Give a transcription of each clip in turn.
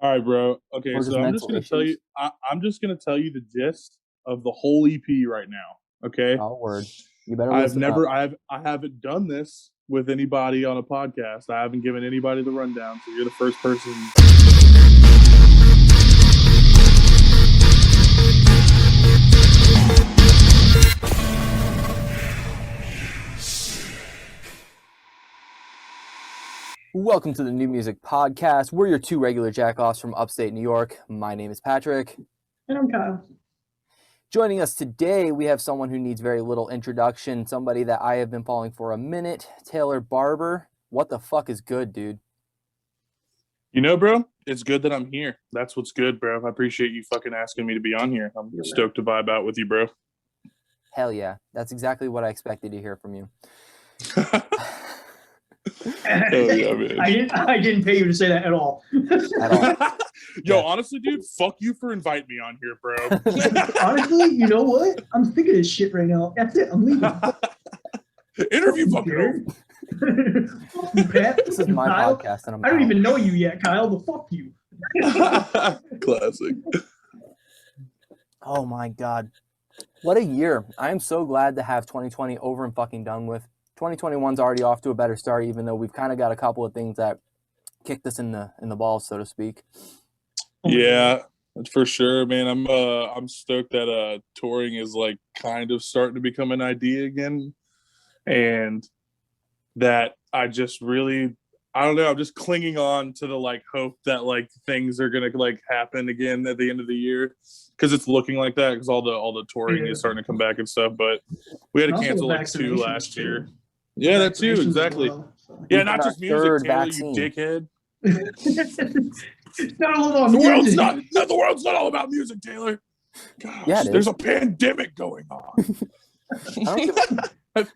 All right, bro. Okay, Or just so I'm just mental gonna tell you. issues? I'm just gonna tell you the gist of the whole EP right now. Okay. Oh, word. You better I've listen up. never. I haven't done this with anybody on a podcast. I haven't given anybody the rundown. So you're the first person. Welcome to the New Music Podcast. We're your two regular jackoffs from upstate New York. My name is Patrick. And I'm Kyle. Joining us today, we have someone who needs very little introduction, somebody that I have been following for a minute, Taylor Barber. What the fuck is good, dude? You know, bro, it's good that I'm here. That's what's good, bro. I appreciate you fucking asking me to be on here. I'm stoked to vibe out with you, bro. Hell yeah. That's exactly what I expected to hear from you. Oh yeah, man. I didn't pay you to say that at all. At all. Yo, Yeah. honestly, dude, fuck you for inviting me on here, bro. Honestly, you know what? I'm thinking of this shit right now. That's it. I'm leaving. Interview fucking over. Pat, This is my Kyle, podcast, and I'm I don't out. even know you yet, Kyle, but fuck you. Classic. Oh my God. What a year. I am so glad to have 2020 over and fucking done with. 2021's already off to a better start, even though we've kind of got a couple of things that kicked us in the balls, so to speak. Yeah, for sure, man. I'm stoked that touring is like kind of starting to become an idea again, and that I just really, I don't know, I'm just clinging on to the like hope that like things are gonna like happen again at the end of the year, because it's looking like that, because all the touring is starting to come back and stuff. But we had to Also cancel like two vaccinations, last too. year. Yeah, that too, Vaccinations as exactly. well, so. Yeah, We've not got just our music, third Taylor, vaccine. you dickhead. It's not all about The world's music. not. No, the world's not all about music, Taylor. Gosh, Yeah, it there's is. a pandemic going on. I don't give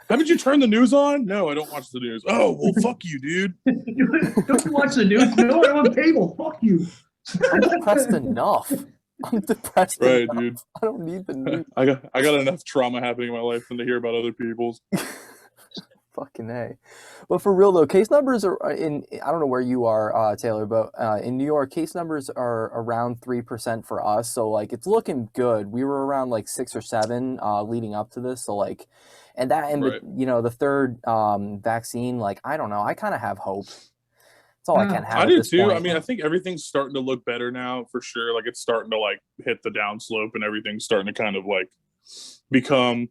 Haven't you turned the news on? No, I don't watch the news. Oh, well, fuck you, dude. Don't you watch the news? No, I'm on cable. Fuck you. I'm depressed enough. I'm depressed Right, enough. dude. I don't need the news. I got enough trauma happening in my life than to hear about other people's. Fucking A. But for real though, case numbers are I don't know where you are, Taylor, but in New York, case numbers are around 3% for us. So like it's looking good. We were around like 6 or 7 leading up to this. So like, and Right. you know, the third vaccine, like I don't know, I kind of have hope. That's all I can have I at do this too. point. I mean, I think everything's starting to look better now for sure. Like it's starting to like hit the downslope, and everything's starting to kind of like become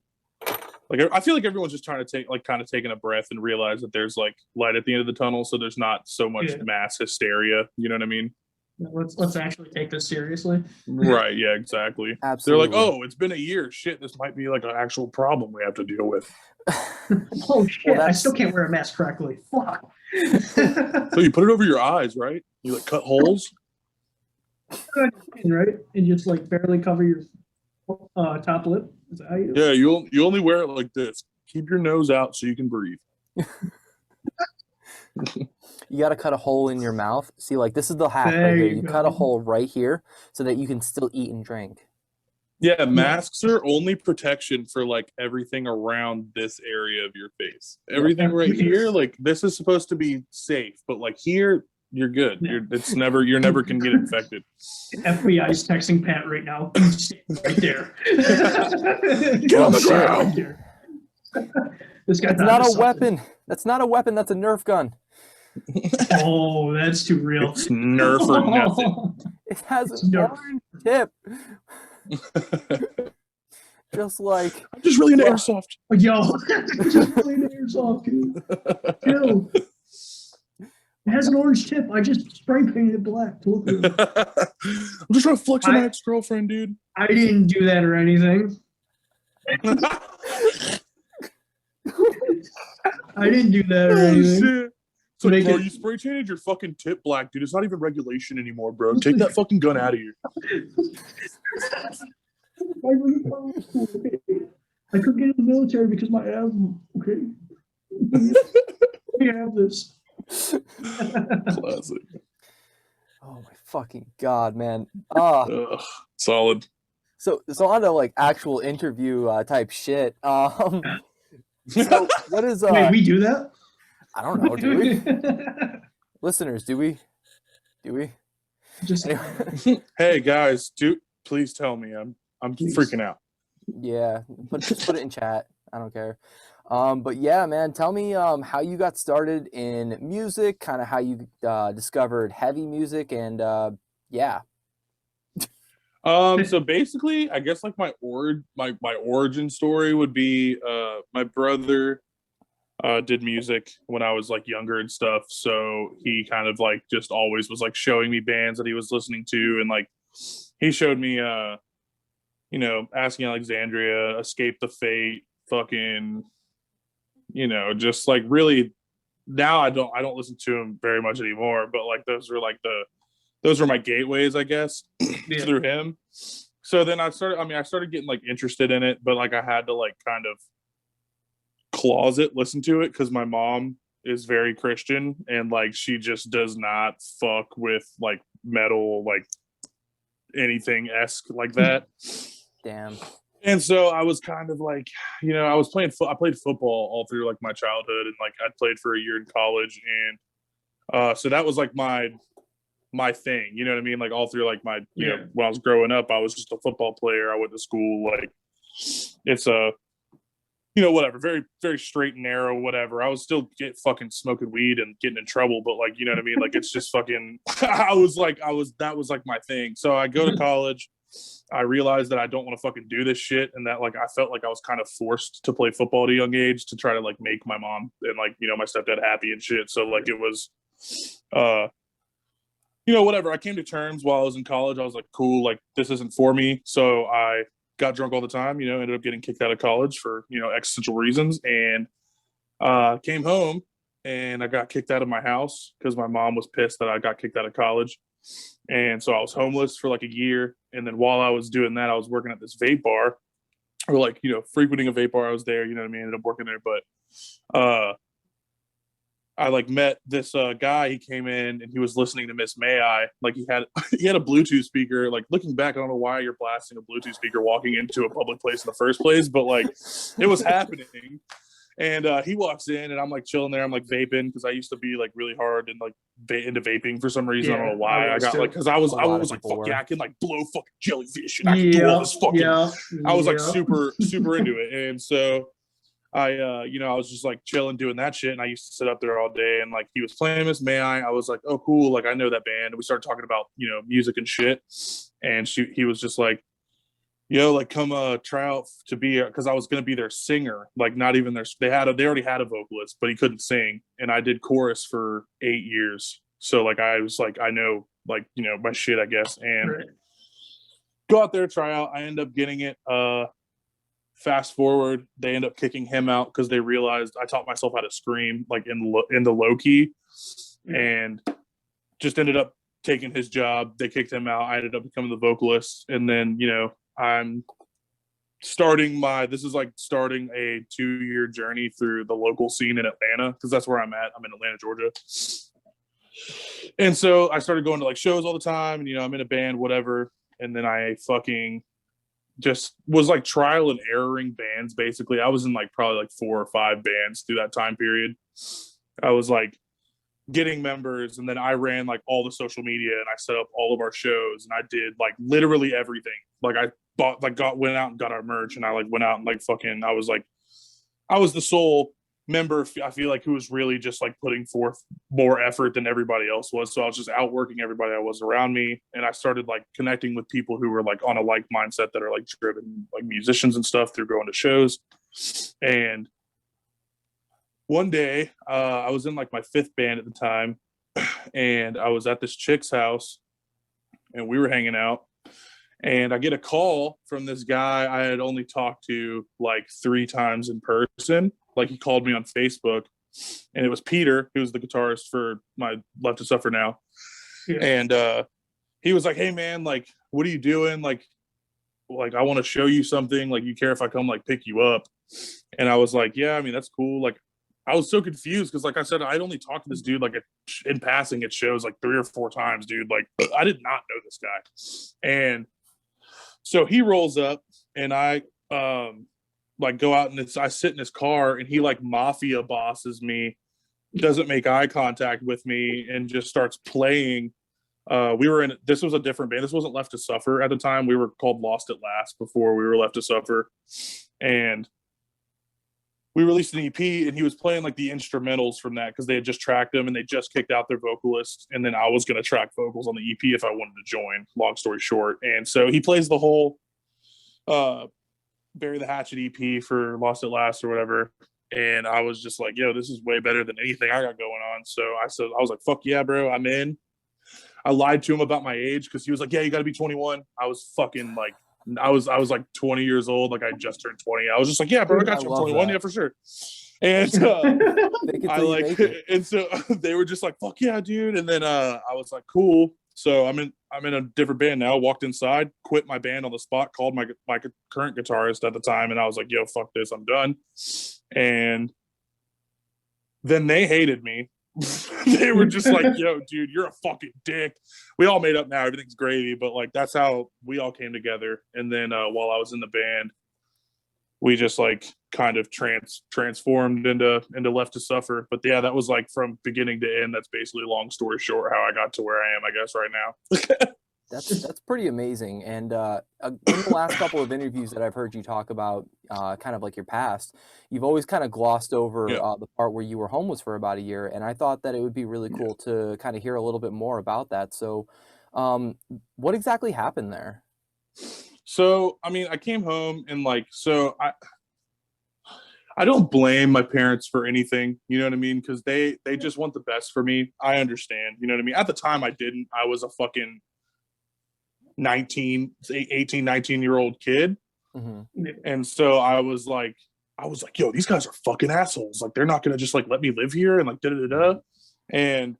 like, I feel like everyone's just trying to take like kind of taking a breath and realize that there's like light at the end of the tunnel. So there's not so much mass hysteria. You know what I mean? Let's actually take this seriously. Right. Yeah, exactly. Absolutely. They're like, oh, it's been a year. Shit, this might be like an actual problem we have to deal with. Oh shit! Well, I still can't wear a mask correctly. Fuck. So you put it over your eyes, right? You like cut holes. Right, and just like barely cover your top lip. Is that how you do it? Yeah, you only wear it like this. Keep your nose out so you can breathe. You got to cut a hole in your mouth. See, like this is the hack There right here. you You go. cut a hole right here so that you can still eat and drink. Yeah, masks are only protection for like everything around this area of your face. Everything right here, like this is supposed to be safe, but like here, you're good. Yeah. You're never can get infected. FBI's texting Pat right now. Right there. Get on the shit. ground. Right there. This guy's That's not a something. weapon. That's not a weapon. That's a Nerf gun. Oh, that's too real. It's Nerf or nothing. It has It's an Nerf. orange tip. Just like I'm just really into airsoft. Yo, just playing airsoft, dude. Yo. It has an orange tip. I just spray painted it black to look good. I'm just trying to flex on my ex-girlfriend, dude. I didn't do that or anything. I didn't do that or Oh, anything. shit. So, Make bro, it- you spray painted your fucking tip black, dude. It's not even regulation anymore, bro. Take that fucking gun out of here. I couldn't get in the military because my asthma. Okay, we have this. Classic. oh my fucking god, man. Ugh, solid. So on to like actual interview type shit. So what is Wait, we do that? I don't know, do we? Listeners, do we? Just Hey guys, please tell me. I'm Please. freaking out. Yeah, but just put it in chat. I don't care. But yeah, man, tell me how you got started in music, kind of how you discovered heavy music, and yeah. So basically, I guess like my origin story would be my brother did music when I was like younger and stuff. So he kind of like just always was like showing me bands that he was listening to, and like he showed me you know, Asking Alexandria, Escape the Fate, fucking, you know, just like really now I don't listen to him very much anymore, but like those were my gateways, I guess, through him. So then I started getting like interested in it, but like I had to like kind of closet listen to it because my mom is very Christian and like she just does not fuck with like metal, like anything esque like that. Damn. And so I was kind of like, you know, I played football all through like my childhood, and like I played for a year in college, and so that was like my thing, you know what I mean? Like all through like my, you know, when I was growing up, I was just a football player. I went to school, like it's a, you know, whatever, very, very straight and narrow, whatever. I was still fucking smoking weed and getting in trouble, but like, you know what I mean? Like it's just fucking, that was like my thing. So I go to college. I realized that I don't want to fucking do this shit, and that like I felt like I was kind of forced to play football at a young age to try to like make my mom and like, you know, my stepdad happy and shit. So like it was you know, whatever. I came to terms while I was in college. I was like, cool, like this isn't for me. So I got drunk all the time, you know, ended up getting kicked out of college for, you know, existential reasons, and came home and I got kicked out of my house because my mom was pissed that I got kicked out of college. And so I was homeless for like a year. And then while I was doing that, I was working at this vape bar, or like, you know, frequenting a vape bar. I was there, you know what I mean? I ended up working there. But I like met this guy. He came in and he was listening to Miss May I. Like he had he had a Bluetooth speaker. Like looking back, I don't know why you're blasting a Bluetooth speaker walking into a public place in the first place, but like it was happening. And he walks in and I'm like chilling there. I'm like vaping because I used to be like really hard and like into vaping for some reason. I don't know why. I got like, because I was like, fuck yeah, I can like blow fucking jellyfish and I can do all this fucking. I was like super into it. And so I you know, I was just like chilling doing that shit, and I used to sit up there all day, and like he was playing Miss May I was like, oh cool, like I know that band. And we started talking about, you know, music and shit, and he was just like, yo, like come try out to be, because I was gonna be their singer, like not even their, they already had a vocalist, but he couldn't sing, and I did chorus for 8 years, so like I was like, I know, like, you know, my shit, I guess, and go out there, try out. I end up getting it. Fast forward, they end up kicking him out because they realized I taught myself how to scream like in the low key, and just ended up taking his job. They kicked him out. I ended up becoming the vocalist, and then, you know, I'm starting a 2-year journey through the local scene in Atlanta, because that's where I'm at. I'm in Atlanta, Georgia. And so I started going to like shows all the time, and, you know, I'm in a band, whatever. And then I fucking just was like trial and erroring bands. Basically, I was in like probably like 4 or 5 bands through that time period. I was like getting members, and then I ran like all the social media, and I set up all of our shows, and I did like literally everything. Like I bought, like went out and got our merch, and I like went out and like fucking, I was the sole member, I feel like, who was really just like putting forth more effort than everybody else was. So I was just outworking everybody I was around me, and I started like connecting with people who were like on a like mindset, that are like driven like musicians and stuff, through going to shows. And one day I was in like my 5th band at the time, and I was at this chick's house, and we were hanging out, and I get a call from this guy I had only talked to like 3 times in person. Like he called me on Facebook, and it was Peter, who's the guitarist for my Left to Suffer Now. And he was like, hey man, like what are you doing, like I want to show you something, like you care if I come like pick you up? And I was like, yeah, I mean that's cool. Like I was so confused because, like I said, I'd only talked to this dude like in passing at shows like 3 or 4 times, dude. Like I did not know this guy. And so he rolls up, and I like go out, and I sit in his car, and he like mafia bosses me, doesn't make eye contact with me, and just starts playing We were in, this was a different band. This wasn't Left to Suffer at the time. We were called Lost at Last before we were Left to Suffer. And we released an EP, and he was playing like the instrumentals from that because they had just tracked him and they just kicked out their vocalist. And then I was going to track vocals on the EP if I wanted to join, long story short. And so he plays the whole Bury the Hatchet EP for Lost at Last or whatever. And I was just like, yo, this is way better than anything I got going on. So I was like, fuck yeah, bro, I'm in. I lied to him about my age because he was like, yeah, you got to be 21. I was fucking like, I was like 20 years old. Like I just turned 20. I was just like, yeah, bro, I got you. I'm 21. That. Yeah, for sure. And I like, and so they were just like, fuck yeah, dude. And then I was like, cool. So I'm in a different band now. Walked inside, quit my band on the spot, called my current guitarist at the time, and I was like, yo, fuck this, I'm done. And then they hated me. They were just like, yo, dude, you're a fucking dick. We all made up now, everything's gravy, but like that's how we all came together. And then while I was in the band, we just like kind of transformed into Left to Suffer. But yeah, that was like from beginning to end. That's basically, long story short, how I got to where I am, I guess, right now. That's pretty amazing. And in the last couple of interviews that I've heard you talk about kind of like your past, you've always kind of glossed over the part where you were homeless for about a year. And I thought that it would be really cool to kind of hear a little bit more about that. So what exactly happened there? So, I mean, I came home and like, so I don't blame my parents for anything, you know what I mean? Because they just want the best for me. I understand, you know what I mean? At the time, I didn't. I was a fucking 18, 19-year-old kid. Mm-hmm. And so I was like, yo, these guys are fucking assholes. Like, they're not going to just like let me live here and like da-da-da-da. And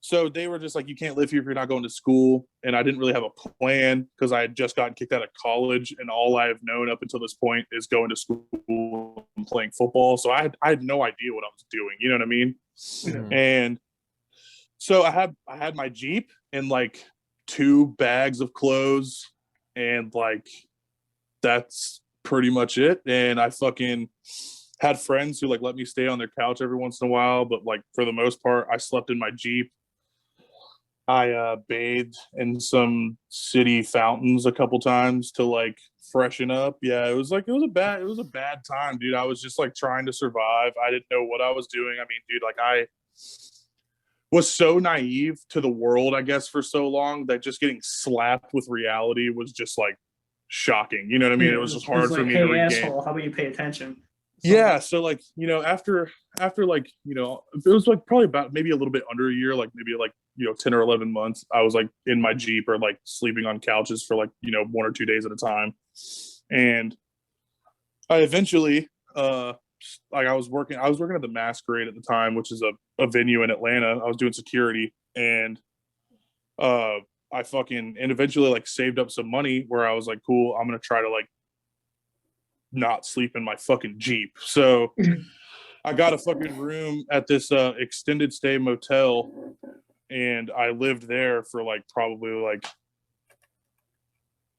so they were just like, you can't live here if you're not going to school. And I didn't really have a plan because I had just gotten kicked out of college. And all I've known up until this point is going to school and playing football. So I had no idea what I was doing. You know what I mean? Mm-hmm. And so I had my Jeep and like 2 bags of clothes. And like, that's pretty much it. And I fucking had friends who like let me stay on their couch every once in a while. But like, for the most part, I slept in my Jeep. I bathed in some city fountains a couple times to like freshen up. Yeah, it was a bad time, dude. I was just like trying to survive. I didn't know what I was doing. I mean, dude, like I was so naive to the world, I guess, for so long that just getting slapped with reality was just like shocking. You know what I mean? It was just hard for me to regain. Asshole, how about you pay attention? Yeah, so like, you know, after like, you know, it was like probably about maybe a little bit under a year, like maybe like, you know, 10 or 11 months, I was like in my Jeep or like sleeping on couches for like, you know, 1 or 2 days at a time. And I eventually like I was working at the Masquerade at the time, which is a venue in Atlanta. I was doing security, and I eventually like saved up some money where I was like, cool, I'm gonna try to like not sleep in my fucking Jeep. So I got a fucking room at this extended stay motel, and I lived there for like probably like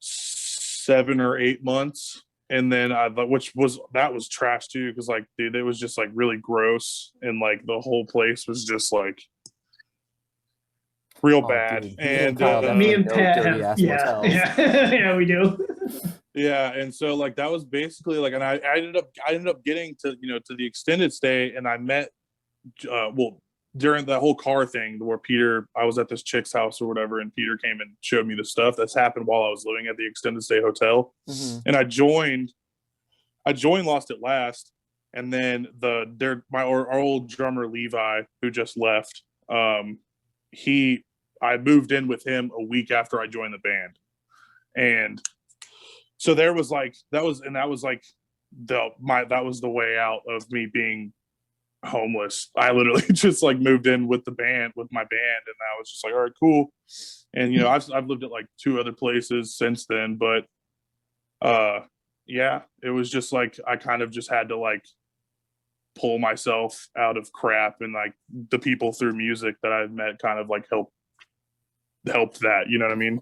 7 or 8 months. And then that was trash too, because like, dude, it was just like really gross, and like the whole place was just like real bad. Dude. And me and Pat have, yeah, we do. Yeah, and so like that was basically like, and I ended up getting to, you know, to the extended stay, and I met during that whole car thing where I was at this chick's house or whatever, and Peter came and showed me the stuff that's happened while I was living at the extended stay hotel. Mm-hmm. And I joined Lost at Last, and then our old drummer Levi, who just left, I moved in with him a week after I joined the band. And so that was the way out of me being homeless. I literally just like moved in with my band, and I was just like, all right, cool. And you know, I've lived at like 2 other places since then, but yeah, it was just like I kind of just had to like pull myself out of crap, and like the people through music that I've met kind of like helped that, you know what I mean?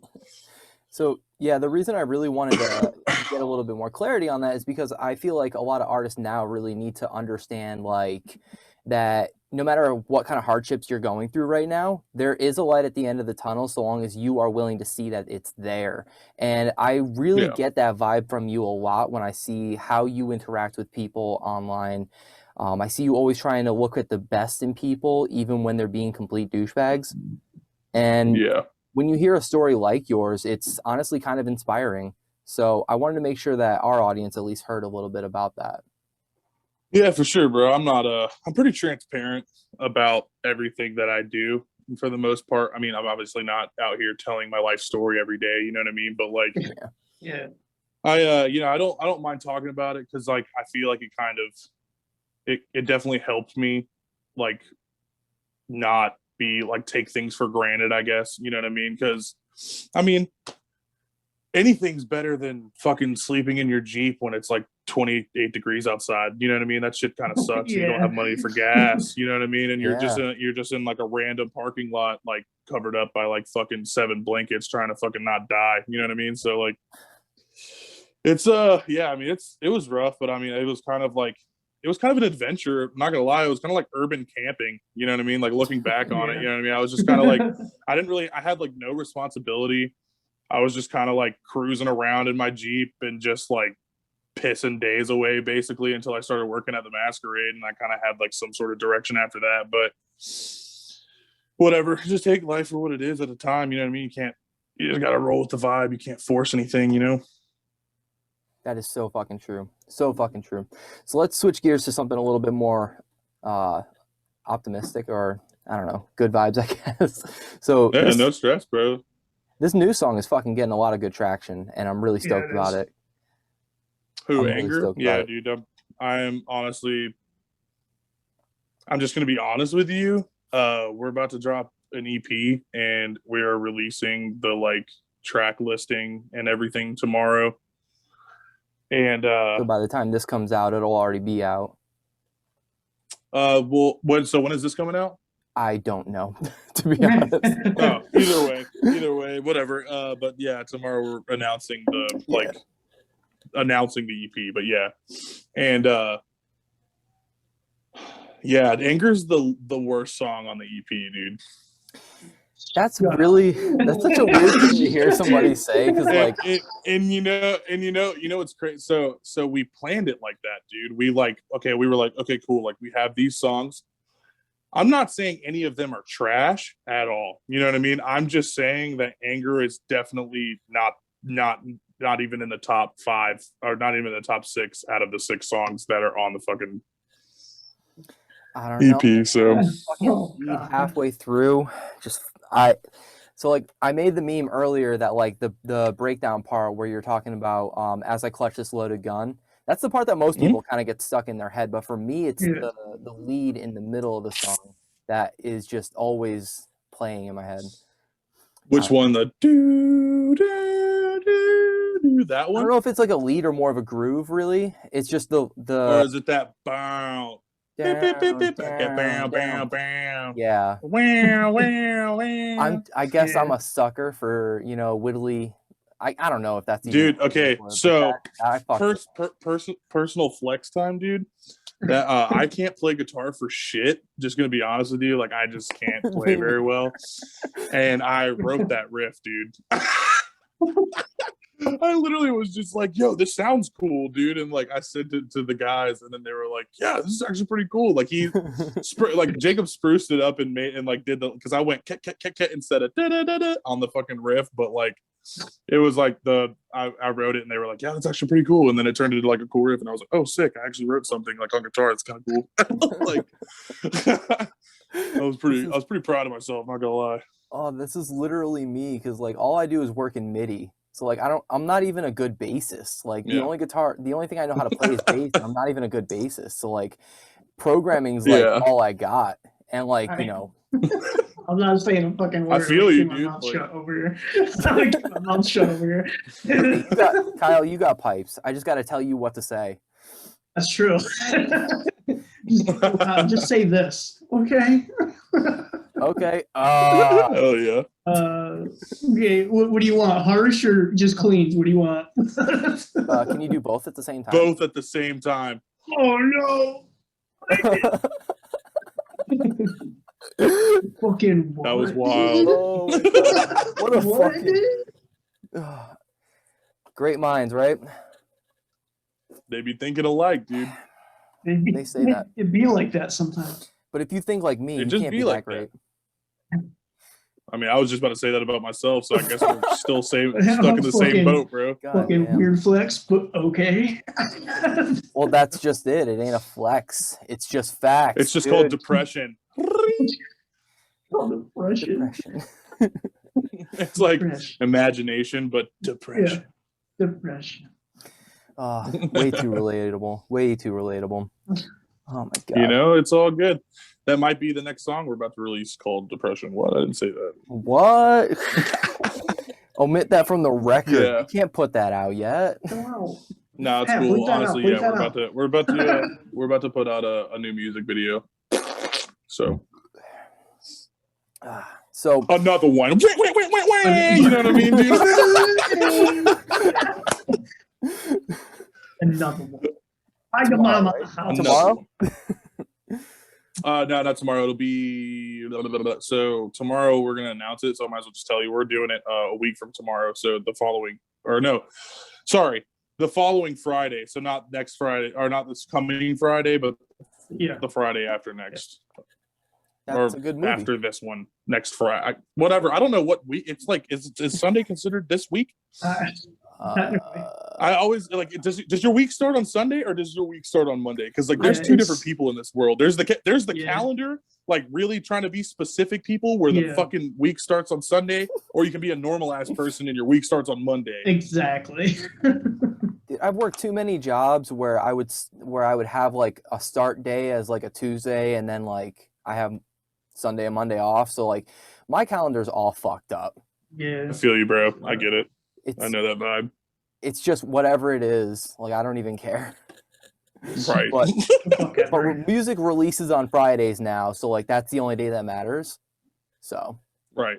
So yeah, the reason I really wanted to get a little bit more clarity on that is because I feel like a lot of artists now really need to understand like that no matter what kind of hardships you're going through right now, there is a light at the end of the tunnel so long as you are willing to see that it's there. And I really get that vibe from you a lot when I see how you interact with people online. I see you always trying to look at the best in people, even when they're being complete douchebags. And when you hear a story like yours, it's honestly kind of inspiring. So I wanted to make sure that our audience at least heard a little bit about that. Yeah, for sure, bro. I'm pretty transparent about everything that I do for the most part. I mean, I'm obviously not out here telling my life story every day, you know what I mean? But like, I don't mind talking about it because like, I feel like it definitely helped me like not be like, take things for granted, I guess, you know what I mean? Because I mean, anything's better than fucking sleeping in your Jeep when it's like 28 degrees outside. You know what I mean? That shit kind of sucks. You don't have money for gas. You know what I mean? And you're just in like a random parking lot, like covered up by like fucking 7 blankets, trying to fucking not die. You know what I mean? So like, it's I mean, it was rough, but I mean, it was kind of an adventure. I'm not gonna lie, it was kind of like urban camping. You know what I mean? Like looking back on it, you know what I mean? I was just kind of like, I had like no responsibility. I was just kind of like cruising around in my Jeep and just like pissing days away basically until I started working at the Masquerade, and I kind of had like some sort of direction after that. But whatever, just take life for what it is at the time. You know what I mean? You just gotta roll with the vibe. You can't force anything, you know? That is so fucking true. So fucking true. So let's switch gears to something a little bit more optimistic, or I don't know, good vibes, I guess. So no stress, bro. This new song is fucking getting a lot of good traction, and I'm really stoked about it. Anger? Yeah, dude. I'm honestly, I'm just gonna be honest with you. We're about to drop an EP, and we are releasing the like track listing and everything tomorrow. And so by the time this comes out, it'll already be out. Well, when is this coming out? I don't know, to be honest. Oh, either way, whatever. But yeah, tomorrow we're announcing announcing the EP. But yeah, and Anger's the worst song on the EP, dude. That's such a weird thing to hear somebody say, because like, and you know it's crazy. So we planned it like that, dude. We were like, okay, cool. Like we have these songs. I'm not saying any of them are trash at all. You know what I mean? I'm just saying that Anger is definitely not even in the top 5, or not even in the top 6 out of the 6 songs that are on the fucking I don't know. EP. So halfway through, I made the meme earlier that like the breakdown part where you're talking about as I clutch this loaded gun. That's the part that most people kind of get stuck in their head. But for me, it's the lead in the middle of the song that is just always playing in my head. Which one? The do that one? I don't know if it's like a lead or more of a groove. Really, it's just the. Or is it that bow? Yeah. I guess I'm a sucker for widdly. I don't know if that's dude. Okay, so personal flex time, dude. That I can't play guitar for shit. Just gonna be honest with you, like I just can't play very well. And I wrote that riff, dude. I literally was just like, yo, this sounds cool, dude. And like I sent it to the guys, and then they were like, yeah, this is actually pretty cool. Like like Jacob spruced it up and did the, because I went ket instead of on the fucking riff, but like it was like I wrote it and they were like, yeah, that's actually pretty cool. And then it turned into like a cool riff, and I was like, oh, sick, I actually wrote something like on guitar. It's kind of cool. Like I was pretty proud of myself, not gonna lie. Oh, this is literally me, because like all I do is work in MIDI. So like I'm not even a good bassist. Like the only thing I know how to play is bass, and I'm not even a good bassist. So like programming's like all I got. And like, I'm not saying a fucking word. I feel you, dude. My mouth shut over here. My mouth shut over here. Kyle, you got pipes. I just got to tell you what to say. That's true. Just say this, okay? Okay. Oh yeah. Okay. What do you want? Harsh or just cleans? What do you want? Can you do both at the same time? Both at the same time. Oh no. Fucking what? That was wild. Oh my God. What a What? fucking great minds, right? They be thinking alike, dude. They say that. It'd be like that sometimes. But if you think like me, It you just can't be be like that great. I mean, I was just about to say that about myself, so I guess we're still stuck in the Fucking- same boat, bro. God Fucking damn. weird flex, but okay. Well, that's just it. It ain't a flex. It's just facts. It's just dude. called depression. Called depression. Depression. It's like Depression. imagination, but depression. Yeah. Depression. Way too relatable. Way too relatable. Oh my God. You know, it's all good. That might be the next song we're about to release called Depression. What? I didn't say that. What? Omit that from the record. Yeah. You can't put that out yet. Wow. No, it's Yeah, cool. bleep that out, Honestly, bleep yeah, that we're about to put out a new music video. So So another one. Wait. You know what I mean, dude? Another one. Hi, to Tomorrow, mama. right? House. Tomorrow? No, not tomorrow. It'll be so tomorrow we're gonna announce it. So I might as well just tell you we're doing it a week from tomorrow. So the following, or no, sorry, the following Friday. So not next Friday, or not this coming Friday, but Yeah. the Friday after next, That's or a good movie. after this one, next Friday. Whatever. I don't know what week. It's like is Sunday considered this week? Technically. I always like. Does your week start on Sunday or does your week start on Monday? Because like, there's Yeah, two it's- different people in this world. There's the Yeah. calendar, like really trying to be specific people, where the Yeah. fucking week starts on Sunday, or you can be a normal ass person and your week starts on Monday. Exactly. Dude, I've worked too many jobs where I would have like a start day as like a Tuesday, and then like I have Sunday and Monday off. So like my calendar's all fucked up. Yeah. I feel you, bro. I get it. It's I know that vibe. it's just whatever it is. Like I don't even care. Right. But Fuck ever. but music releases on Fridays now, so like that's the only day that matters. So Right.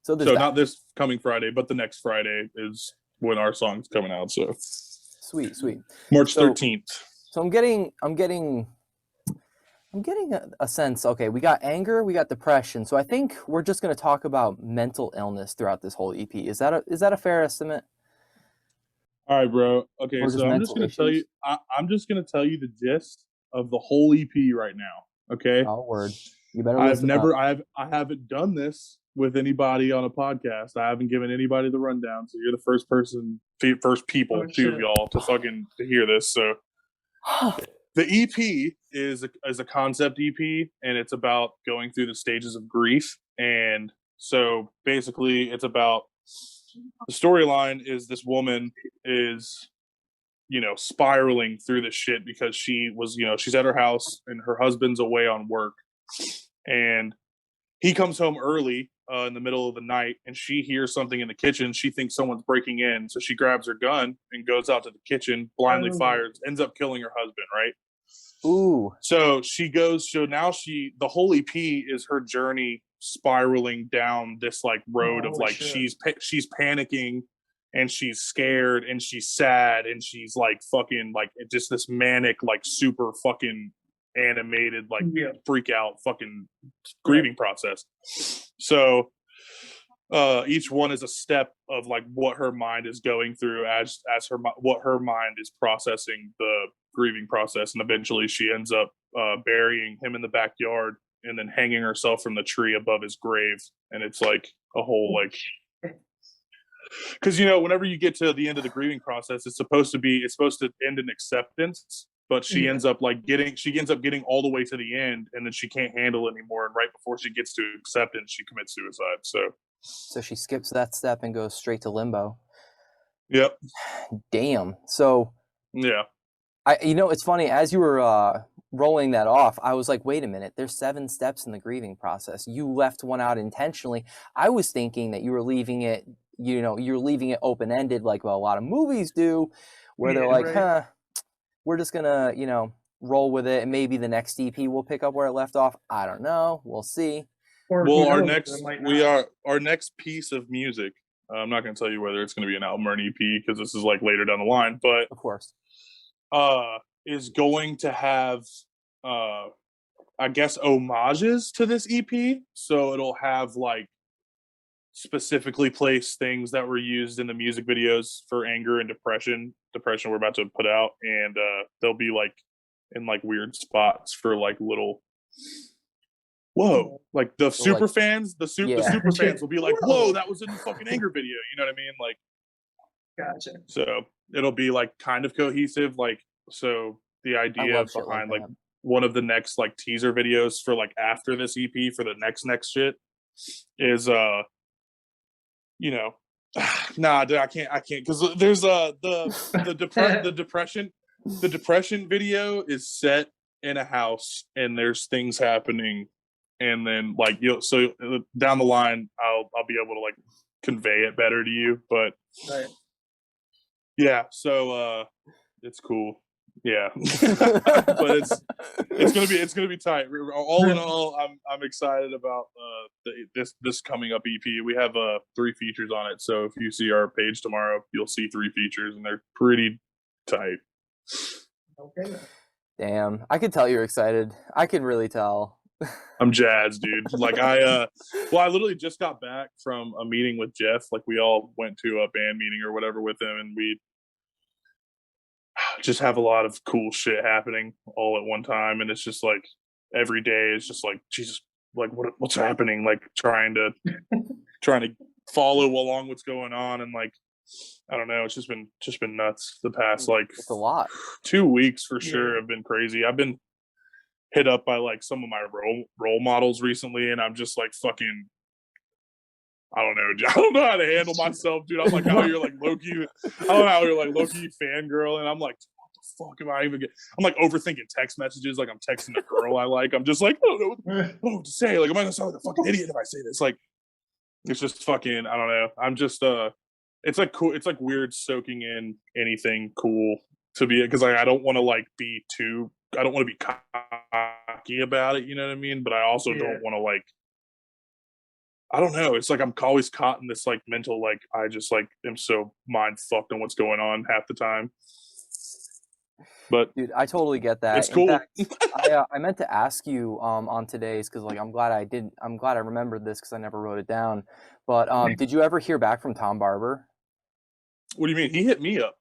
so there's So that. not this coming Friday, but the next Friday is when our song's coming out. So Sweet. March So- 13th. So I'm getting a sense. Okay, we got anger, we got depression. So I think we're just going to talk about mental illness throughout this whole EP. Is that a fair estimate? All right, bro. Okay, Or just so I'm just mental gonna tell you. issues? I'm just gonna tell you the gist of the whole EP right now. Okay. Oh, word. You better I've listen never. up. I haven't done this with anybody on a podcast. I haven't given anybody the rundown. So you're the first people, Oh, two of shit. y'all, to hear this. So the EP is a concept EP, and it's about going through the stages of grief. And so basically, it's about the storyline is this woman is spiraling through this shit because she was she's at her house and her husband's away on work, and he comes home early in the middle of the night, and she hears something in the kitchen. She thinks someone's breaking in, so she grabs her gun and goes out to the kitchen, blindly Oh. fires, ends up killing her husband, right? Ooh. So she goes. So now the whole EP is her journey spiraling down this like road of Holy like shit. she's panicking and she's scared and she's sad and she's like fucking like just this manic like super fucking animated like Yeah. freak out fucking grieving process. So each one is a step of like what her mind is going through as what her mind is processing the grieving process, and eventually she ends up burying him in the backyard and then hanging herself from the tree above his grave. And it's like a whole like, because whenever you get to the end of the grieving process, it's supposed to end in acceptance, but she Yeah. ends up getting all the way to the end, and then she can't handle it anymore, and right before she gets to acceptance she commits suicide. So she skips that step and goes straight to limbo. Yep. Damn. So Yeah. it's funny, as you were rolling that off, I was like, wait a minute, there's 7 steps in the grieving process. You left one out intentionally. I was thinking that you were leaving it, you're leaving it open-ended like a lot of movies do, where they're Yeah, like, right. we're just gonna, roll with it, and maybe the next EP will pick up where it left off. I don't know. We'll see. Or Well, who our knows, it might not. our next piece of music, I'm not going to tell you whether it's going to be an album or an EP because this is like later down the line, but Of course. is going to have I guess, homages to this EP. So it'll have like specifically placed things that were used in the music videos for anger and depression we're about to put out, and they'll be like in like weird spots for like little whoa, like the super fans, the super fans will be like, whoa, that was in the fucking anger video, you know what I mean? Like, Gotcha. so it'll be like kind of cohesive, like, so the idea behind like one of the next like teaser videos for like after this EP for the next shit is you know, nah, dude, I can't because there's the depression video is set in a house and there's things happening, and then like so down the line I'll be able to like convey it better to you, but right. Yeah, so it's cool. Yeah, but it's gonna be tight. All in all, I'm excited about this coming up EP. We have 3 features on it, so if you see our page tomorrow, you'll see 3 features, and they're pretty tight. Okay. Damn, I could tell you're excited. I could really tell. I'm jazzed, dude. Like I literally just got back from a meeting with Jeff. Like we all went to a band meeting or whatever with him, and we just have a lot of cool shit happening all at one time, and it's just like every day is just like Jesus, like what's happening, like trying to follow along what's going on, and like I don't know, it's just been nuts the past like it's a lot. 2 weeks for sure have been crazy. I've been hit up by like some of my role models recently, and I'm just like fucking I don't know how to handle myself, dude. I'm like how you're like Loki. I don't know how you're like Loki fangirl, and I'm like, what the fuck am I even I'm like overthinking text messages, like I'm texting a girl I like. I'm just like, I don't know what to say. Like, am I gonna sound like a fucking idiot if I say this? Like, it's just fucking, I don't know. I'm just it's like cool. It's like weird soaking in anything cool to be, because like I don't want to like be too. I don't want to be cocky about it. You know what I mean? But I also don't want to like. I don't know. It's like I'm always caught in this like mental, like I just like am so mind fucked on what's going on half the time. But dude, I totally get that. It's cool. In fact, I meant to ask you on today's, because like I'm glad I remembered this because I never wrote it down. But did you ever hear back from Tom Barber? What do you mean? He hit me up.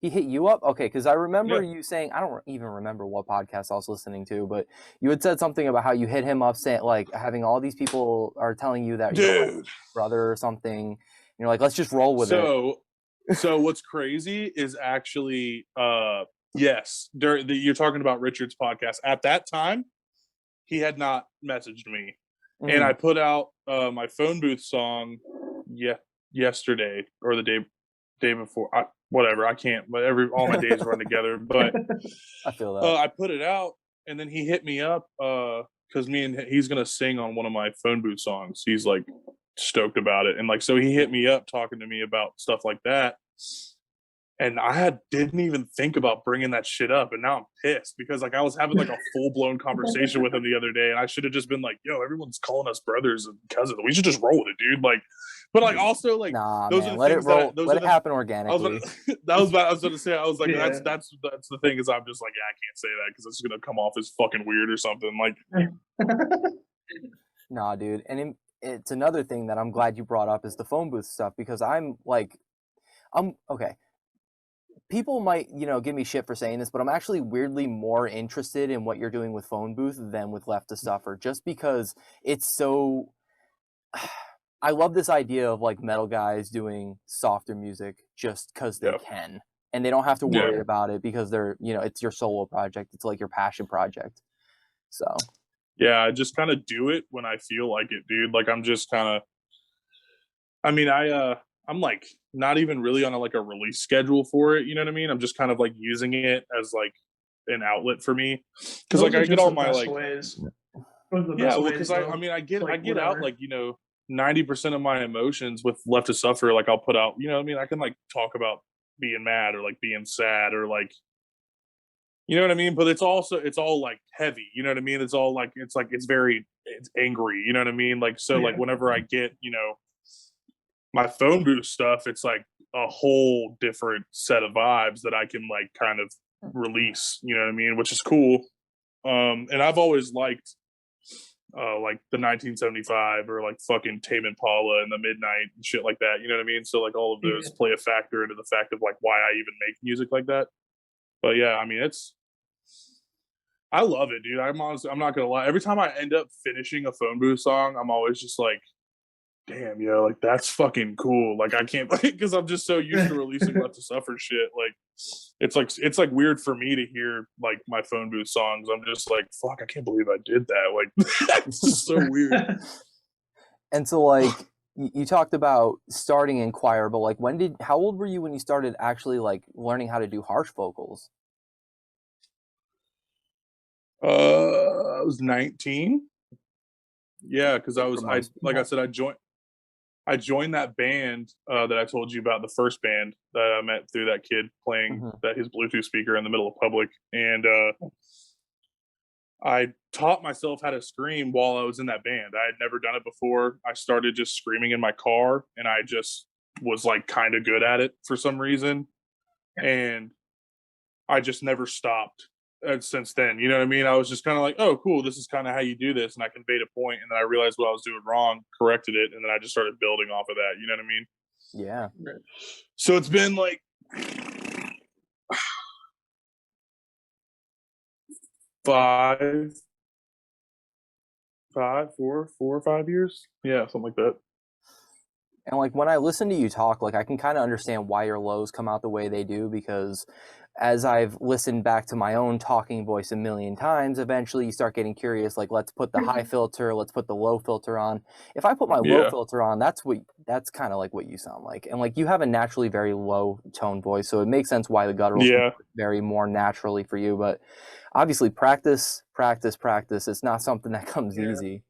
He hit you up? Okay, because I remember you saying, I don't even remember what podcast I was listening to, but you had said something about how you hit him up, saying like having all these people are telling you that you're like brother or something. And you're like, let's just roll with it. So what's crazy is actually, yes, you're talking about Richard's podcast. At that time, he had not messaged me, and I put out my phone booth song yesterday or the day before. Whatever, I can't. But all my days run together. But I feel that. I put it out, and then he hit me up because he's gonna sing on one of my phone booth songs. He's like stoked about it, and like so he hit me up talking to me about stuff like that. And I didn't even think about bringing that shit up, and now I'm pissed because like I was having like a full blown conversation with him the other day, and I should have just been like, "Yo, everyone's calling us brothers and cousins. We should just roll with it, dude." Like, but like also like those man, are the let things it roll. Let it happen organically. I was going to say. I was like, that's the thing is I'm just like, I can't say that because it's gonna come off as fucking weird or something. Like, nah, dude, and it's another thing that I'm glad you brought up is the phone booth stuff, because I'm okay. People might, give me shit for saying this, but I'm actually weirdly more interested in what you're doing with Phone Booth than with Left to Suffer, just because it's so. I love this idea of like metal guys doing softer music just because they can, and they don't have to worry about it because they're, it's your solo project. It's like your passion project. So. Yeah, I just kind of do it when I feel like it, dude. Like I'm just kind of. I mean, I'm like not even really on a release schedule for it. You know what I mean? I'm just kind of like using it as like an outlet for me, because like I get all my like ways. Because I get out like 90% of my emotions with Left to Suffer. Like I'll put out, I can like talk about being mad or like being sad or like, you know what I mean? But it's all like heavy, you know what I mean? It's all like it's angry, you know what I mean? Like so like whenever I get my phone booth stuff, it's like a whole different set of vibes that I can like kind of release, you know what I mean? Which is cool. And I've always liked like the 1975 or like fucking Tame Impala and the Midnight and shit like that. You know what I mean? So like all of those play a factor into the fact of like why I even make music like that. But yeah, I mean, I love it, dude. I'm honestly, I'm not gonna lie. Every time I end up finishing a phone booth song, I'm always just like, damn, yo, like that's fucking cool. Like I can't, like, because I'm just so used to releasing Let to Suffer shit. Like it's like weird for me to hear like my phone booth songs. I'm just like, fuck, I can't believe I did that. Like it's just so weird. And so, like, you talked about starting in choir, but like, how old were you when you started actually like learning how to do harsh vocals? I was 19. Yeah, because like I said, I joined that band that I told you about, the first band that I met through that kid playing his Bluetooth speaker in the middle of public, and I taught myself how to scream while I was in that band. I had never done it before. I started just screaming in my car, and I just was like kind of good at it for some reason, and I just never stopped since then. You know what I mean? I was just kind of like, oh, cool, this is kind of how you do this. And I conveyed a point, and then I realized what I was doing wrong, corrected it, and then I just started building off of that. You know what I mean? Yeah. So it's been like 4 or 5 years. Yeah, something like that. And like when I listen to you talk, like I can kind of understand why your lows come out the way they do, because as I've listened back to my own talking voice a million times, eventually you start getting curious, like let's put the high filter, let's put the low filter on. If I put my low filter on, that's kind of like what you sound like. And like you have a naturally very low tone voice, so it makes sense why the gutturals work very more naturally for you. But obviously practice. It's not something that comes easy.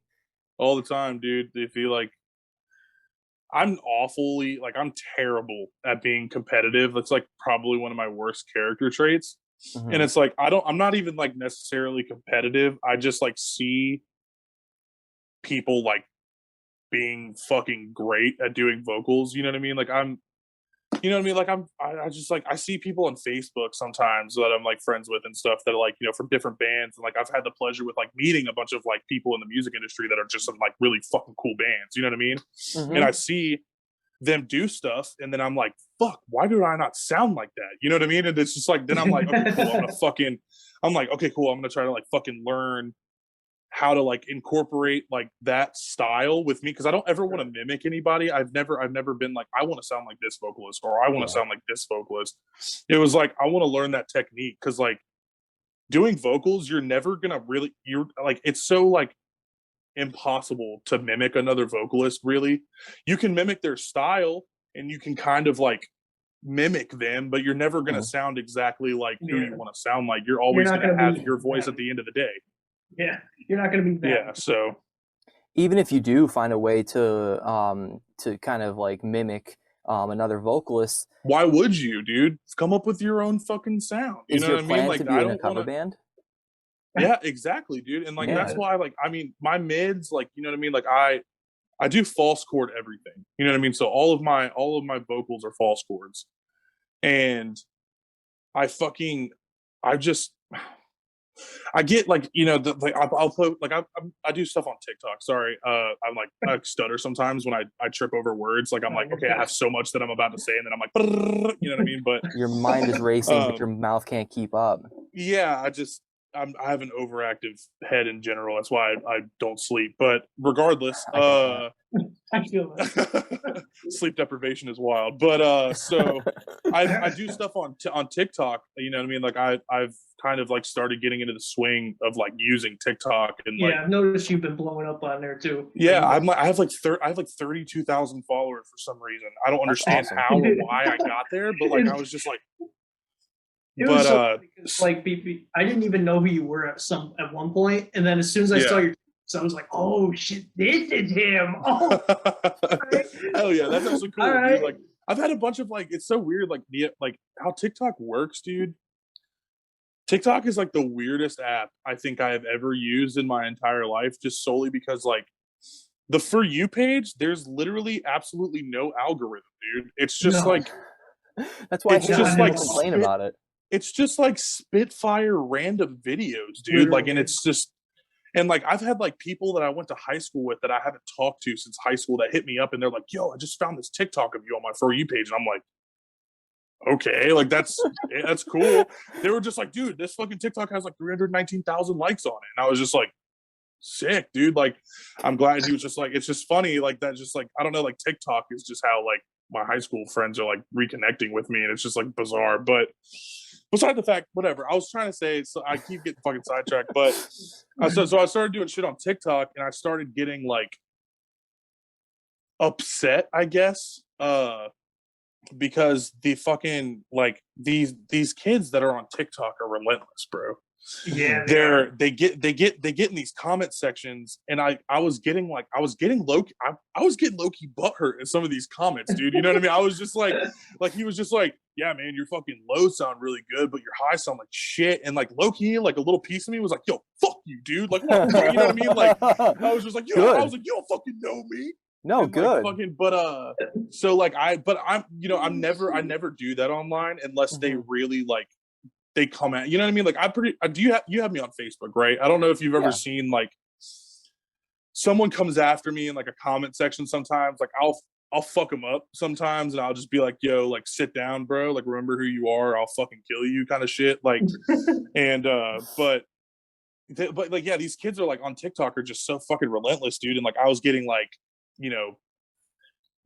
All the time, dude. If you like, I'm terrible at being competitive. That's like probably one of my worst character traits. And it's like, I'm not even like necessarily competitive. I just like see people like being fucking great at doing vocals. You know what I mean? Like you know what I mean? Like I just like, I see people on Facebook sometimes that I'm like friends with and stuff that are like, you know, from different bands. And like, I've had the pleasure with like meeting a bunch of like people in the music industry that are just some like really fucking cool bands. You know what I mean? And I see them do stuff, and then I'm like, fuck, why do I not sound like that? You know what I mean? And it's just like, then I'm like, okay, cool. I'm like, okay, cool. I'm gonna try to like fucking learn how to like incorporate like that style with me, because I don't ever want to mimic anybody. I've never been like, I want to sound like this vocalist, or I want to sound like this vocalist. It was like, I want to learn that technique, because like doing vocals, you're never gonna really, you're like, it's so like impossible to mimic another vocalist. Really, you can mimic their style and you can kind of like mimic them, but you're never going to sound exactly like who you want to sound like. You're always going to have your voice at the end of the day. Yeah, you're not going to be bad. Yeah, so even if you do find a way to kind of like mimic another vocalist, why would you, dude? Come up with your own fucking sound. You know what I mean? Like, to be in a cover band? Yeah, exactly, dude. And like that's why, like, I mean, my mids, like, you know what I mean? Like I do false chord everything. You know what I mean? So all of my vocals are false chords. And I get like, you know, like I'll put like I do stuff on TikTok. Sorry, I'm like, I stutter sometimes when I trip over words. Like I'm like, okay, I have so much that I'm about to say, and then I'm like, you know what I mean? But your mind is racing, but your mouth can't keep up. Yeah, I have an overactive head in general. That's why I don't sleep. But regardless, I feel that. Sleep deprivation is wild. But so I do stuff on TikTok. You know what I mean? Like I've kind of like started getting into the swing of like using TikTok, and like, I've noticed you've been blowing up on there too. Yeah, I have like 32,000 followers for some reason. I don't understand how or why I got there, but like I was just like. It was because, like, I didn't even know who you were at one point, and then as soon as I saw your, so I was like, "Oh shit, this is him!" Oh, hell yeah, that's actually cool. Dude. Like, I've had a bunch of like, it's so weird, like how TikTok works, dude. TikTok is like the weirdest app I think I have ever used in my entire life, just solely because like the For You page, there's literally absolutely no algorithm, dude. It's just like that's why it's just like complain about it. it's just like Spitfire random videos, dude. Literally. Like, and it's just, and like I've had like people that I went to high school with that I haven't talked to since high school that hit me up and they're like, yo, I just found this TikTok of you on my For You page. And I'm like, okay, like that's cool. They were just like, dude, this fucking TikTok has like 319,000 likes on it. And I was just like, sick, dude. Like, I'm glad he was just like, it's just funny, like that, just like, I don't know, like TikTok is just how like my high school friends are like reconnecting with me, and it's just like bizarre. But beside the fact, whatever. I was trying to say, so I keep getting fucking sidetracked, but so I started doing shit on TikTok and I started getting like upset, I guess. Because the fucking like these kids that are on TikTok are relentless, bro. Yeah, they get in these comment sections, and I was getting low key butthurt in some of these comments, dude. You know what I mean? I was just like he was just like, yeah, man, your fucking lows sound really good, but your highs sound like shit. And like low key, like a little piece of me was like, yo, fuck you, dude. Like, what, you know what I mean? Like, I was just like, yo, I was like, you don't fucking know me. No, and, good. Like, fucking, but so like I never do that online unless they really like they come at, you know what I mean? Like you have me on Facebook, right? I don't know if you've ever seen like someone comes after me in like a comment section sometimes. Like I'll fuck them up sometimes, and I'll just be like, yo, like sit down, bro. Like remember who you are. I'll fucking kill you, kind of shit. Like, and but like yeah, these kids are like on TikTok are just so fucking relentless, dude. And like I was getting like, you know,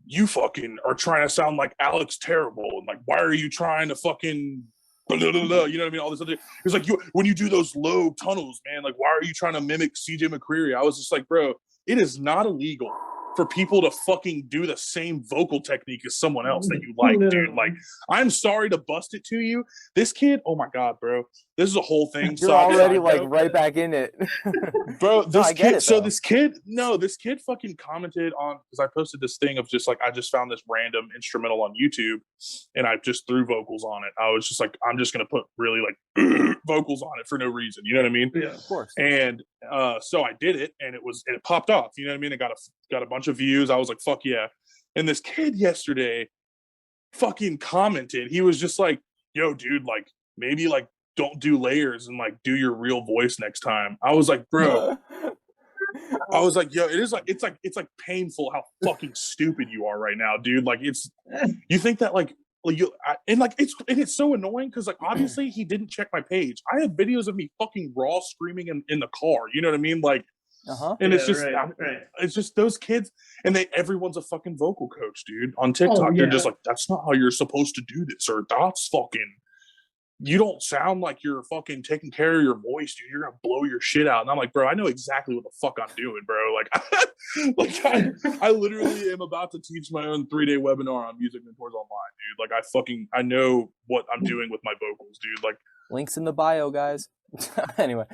you fucking are trying to sound like Alex Terrible, and like why are you trying to fucking blah, blah, blah, blah, you know what I mean? All this other, it's like when you do those low tunnels, man, like why are you trying to mimic CJ McCreery? I was just like, bro, it is not illegal for people to fucking do the same vocal technique as someone else that you like, dude. Like, I'm sorry to bust it to you. This kid, oh my god, bro, this is a whole thing. You're already like right back in it, bro. This no, kid, it, this kid fucking commented on, because I posted this thing of just like I just found this random instrumental on YouTube, and I just threw vocals on it. I was just like, I'm just gonna put really like vocals on it for no reason, you know what I mean? Yeah, of course. And so I did it, and it popped off, you know what I mean? It got a bunch of views. I was like, fuck yeah. And this kid yesterday fucking commented. He was just like, yo, dude, like maybe like don't do layers and like do your real voice next time. I was like, bro. I was like, yo, it's like painful how fucking stupid you are right now, dude. Like you think that like it's so annoying because like obviously he didn't check my page. I have videos of me fucking raw screaming in the car. You know what I mean? Like, and it's just it's just those kids, and everyone's a fucking vocal coach, dude. On TikTok, they're just like, that's not how you're supposed to do this, or that's fucking. You don't sound like you're fucking taking care of your voice, dude. You're gonna blow your shit out. And I'm like, bro, I know exactly what the fuck I'm doing, bro. Like, I literally am about to teach my own 3-day webinar on music mentors online, dude. Like, I know what I'm doing with my vocals, dude. Like, links in the bio, guys. Anyway,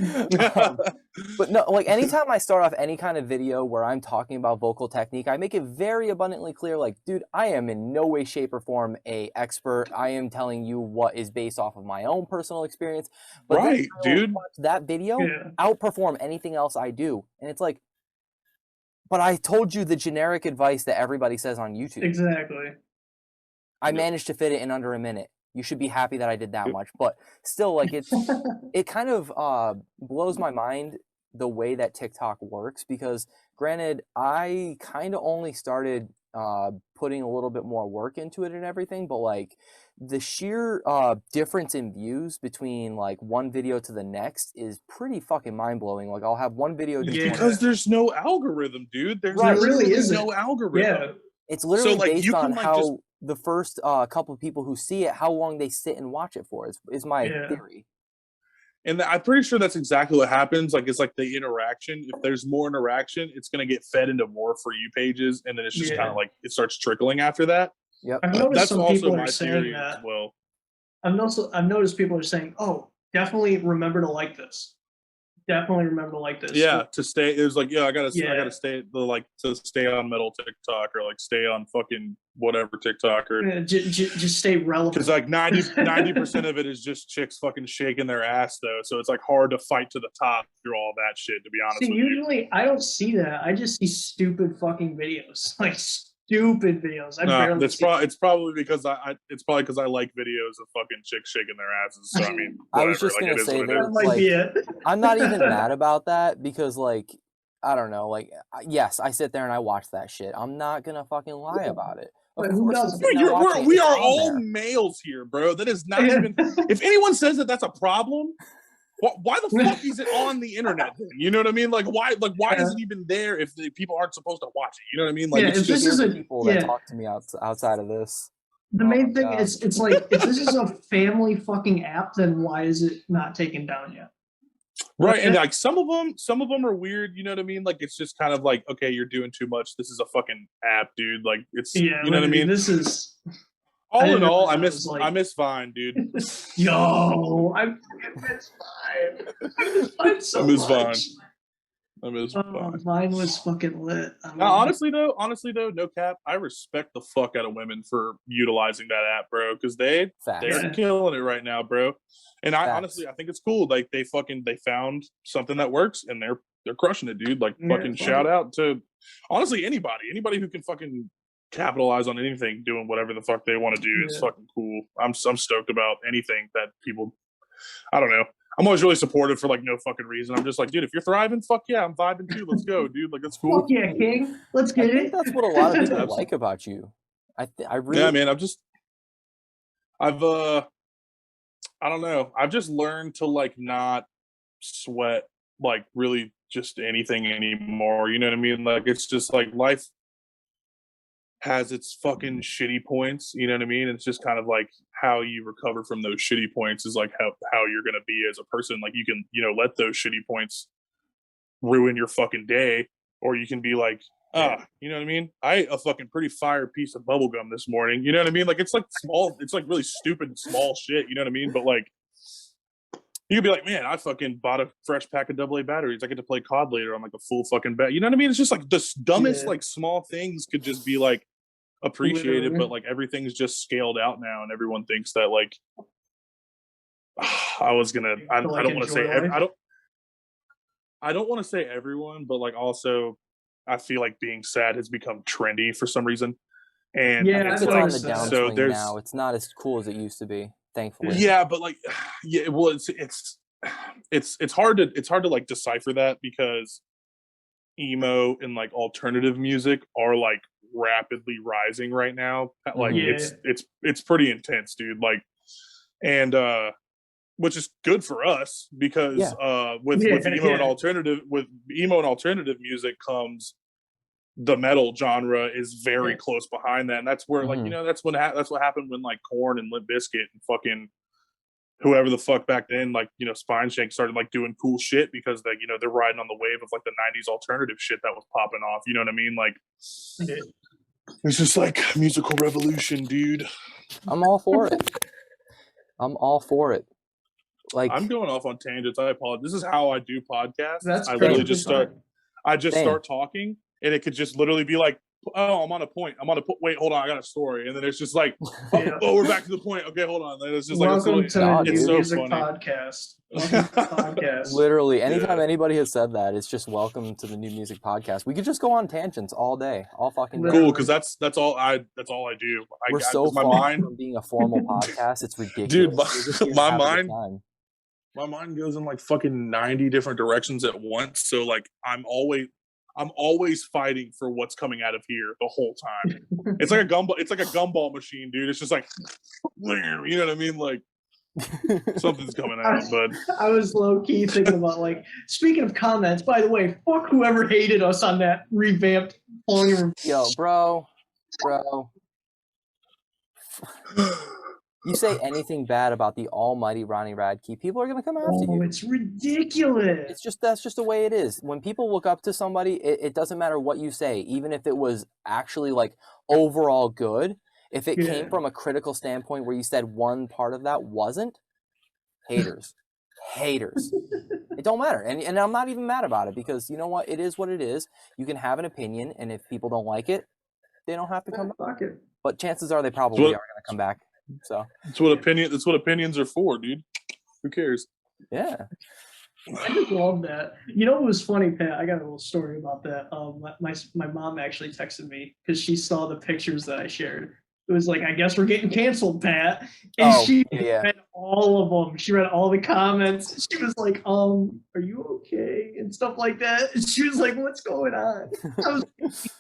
but no, like anytime I start off any kind of video where I'm talking about vocal technique, I make it very abundantly clear, like, dude, I am in no way, shape, or form a expert. I am telling you what is based off of my own personal experience. But right, dude, watch that video outperform anything else I do, and it's like, but I told you the generic advice that everybody says on YouTube. Exactly. I managed to fit it in under a minute. You should be happy that I did that much, but still, like it kind of blows my mind the way that TikTok works, because granted, I kind of only started putting a little bit more work into it and everything, but like the sheer difference in views between like one video to the next is pretty fucking mind blowing. Like I'll have one video because there's no algorithm, dude. There really is no algorithm. Yeah. It's literally based on how the first couple of people who see it, how long they sit and watch it for is my theory. And I'm pretty sure that's exactly what happens. Like, it's like the interaction. If there's more interaction, it's going to get fed into more For You pages. And then it's just kind of like, it starts trickling after that. Yep. I've noticed some people are saying that as well. I've noticed people are saying, oh, definitely remember to like this. Definitely remember to like this. Yeah, to stay. It was like, I gotta stay to stay on metal TikTok, or like stay on fucking whatever TikTok, or just stay relevant. Because like 90% of it is just chicks fucking shaking their ass though, so it's like hard to fight to the top through all that shit. To be honest, usually I don't see that. I just see stupid fucking videos, like stupid videos. It's probably because I like videos of fucking chicks shaking their asses. So I mean, whatever. I was just gonna say that might be it. I'm not even mad about that because like I don't know, like yes, I sit there and I watch that shit. I'm not gonna fucking lie about it. But who doesn't? We are all males here, bro. That is not even. If anyone says that that's a problem, why the fuck is it on the internet then? You know what I mean? Like why is it even there if the people aren't supposed to watch it? You know what I mean? Like it's just people that talk to me outside of this. The main thing is it's like if this is a family fucking app, then why is it not taken down yet? Right, and like some of them are weird. You know what I mean? Like it's just kind of like, okay, you're doing too much. This is a fucking app, dude. Like it's you know what I mean. This is all in all. I miss Vine, dude. Yo, I miss Vine. I miss Vine so much. I miss Vine. Vine was fucking lit. Now, honestly though, no cap. I respect the fuck out of women for utilizing that app, bro, because they're killing it right now, bro. And I think it's cool. Like they found something that works and they're crushing it, dude. Like fucking shout out to honestly anybody who can fucking capitalize on anything, doing whatever the fuck they want to do is fucking cool. I'm stoked about anything that people. I don't know. I'm always really supportive for like no fucking reason. I'm just like, dude, if you're thriving, fuck yeah, I'm vibing too. Let's go, dude. Like that's cool. Fuck yeah, King. Let's get it. That's what a lot of people like about you. I really. Yeah, man. I don't know. I've just learned to like not sweat like really just anything anymore. You know what I mean? Like it's just like life has its fucking shitty points. You know what I mean? It's just kind of like how you recover from those shitty points is like how you're gonna be as a person. Like you can, let those shitty points ruin your fucking day, or you can be like, you know what I mean? I ate a fucking pretty fire piece of bubble gum this morning. You know what I mean? Like it's like small, it's like really stupid small shit. You know what I mean? But like, you could be like, man, I fucking bought a fresh pack of AA batteries. I get to play COD later on like a full fucking bet. You know what I mean? It's just like the dumbest like small things could just be like appreciated, but like everything's just scaled out now, and everyone thinks that like I don't want to say I don't want to say everyone, but like also I feel like being sad has become trendy for some reason. And it's like, on the downswing now. It's not as cool as it used to be, thankfully. Yeah, but like, well, it's hard to like decipher that because emo and like alternative music are like rapidly rising right now. Like it's pretty intense, dude. Like, and which is good for us because with emo and alternative music comes the metal genre is very close behind that, and that's where like that's what happened when like Korn and Limp Bizkit and fucking whoever the fuck back then, like Spine Shank started like doing cool shit because like they're riding on the wave of like the 90s alternative shit that was popping off. You know what I mean? Like it's just like musical revolution, dude. I'm all for it. Like I'm going off on tangents. I apologize. This is how I do podcasts. I literally just start talking, and it could just literally be like, oh, I'm on a point. Wait, hold on, I got a story, and then it's just like, oh, we're back to the point. Okay, hold on. And it's just welcome like to the Music Podcast. Podcast. Literally, anytime anybody has said that, it's just welcome to the New Music Podcast. We could just go on tangents all day, all fucking day. Cool, because that's all I do. We're so far from being a formal podcast, it's ridiculous. Dude, my mind goes in like fucking 90 different directions at once. So like I'm always fighting for what's coming out of here the whole time. It's like a gumball machine, dude. It's just like, you know what I mean? Like something's coming out. But I was low key thinking about like, speaking of comments, by the way, fuck whoever hated us on that revamped volume. Yo, bro. You say anything bad about the almighty Ronnie Radke, people are going to come after you. It's ridiculous. That's just the way it is. When people look up to somebody, it doesn't matter what you say, even if it was actually like overall good. If it came from a critical standpoint where you said one part of that wasn't, haters. It don't matter. And I'm not even mad about it because you know what? It is what it is. You can have an opinion, and if people don't like it, they don't have to come back. But chances are they probably are going to come back. So that's what opinions are for, dude. Who cares? Yeah. I just love that. You know what was funny, Pat? I got a little story about that. My mom actually texted me because she saw the pictures that I shared. It was like, I guess we're getting canceled, Pat. And she read all of them. She read all the comments. She was like, are you okay? And stuff like that. And she was like, what's going on? I was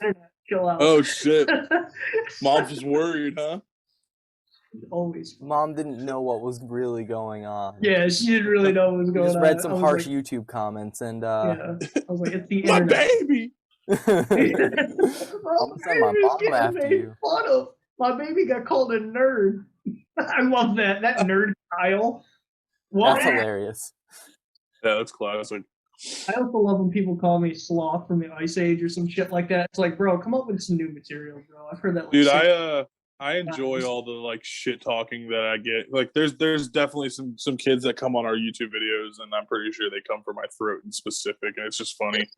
like, chill out. Oh shit. Mom's just worried, huh? Always. Mom didn't know what was really going on. Yeah, she didn't really know what was going on. Just read some harsh YouTube comments and yeah. I was like, it's the my internet. baby. I'm gonna send my mom after you. Fun of. My baby got called a nerd. I love that. That nerd Kyle. What? That's hilarious. Yeah, that's classic. I also love when people call me Sloth from the Ice Age or some shit like that. It's like, bro, come up with some new material, bro. I've heard that. Like, dude, I enjoy all the like shit talking that I get. Like, there's definitely some kids that come on our YouTube videos, and I'm pretty sure they come for my throat in specific, and it's just funny.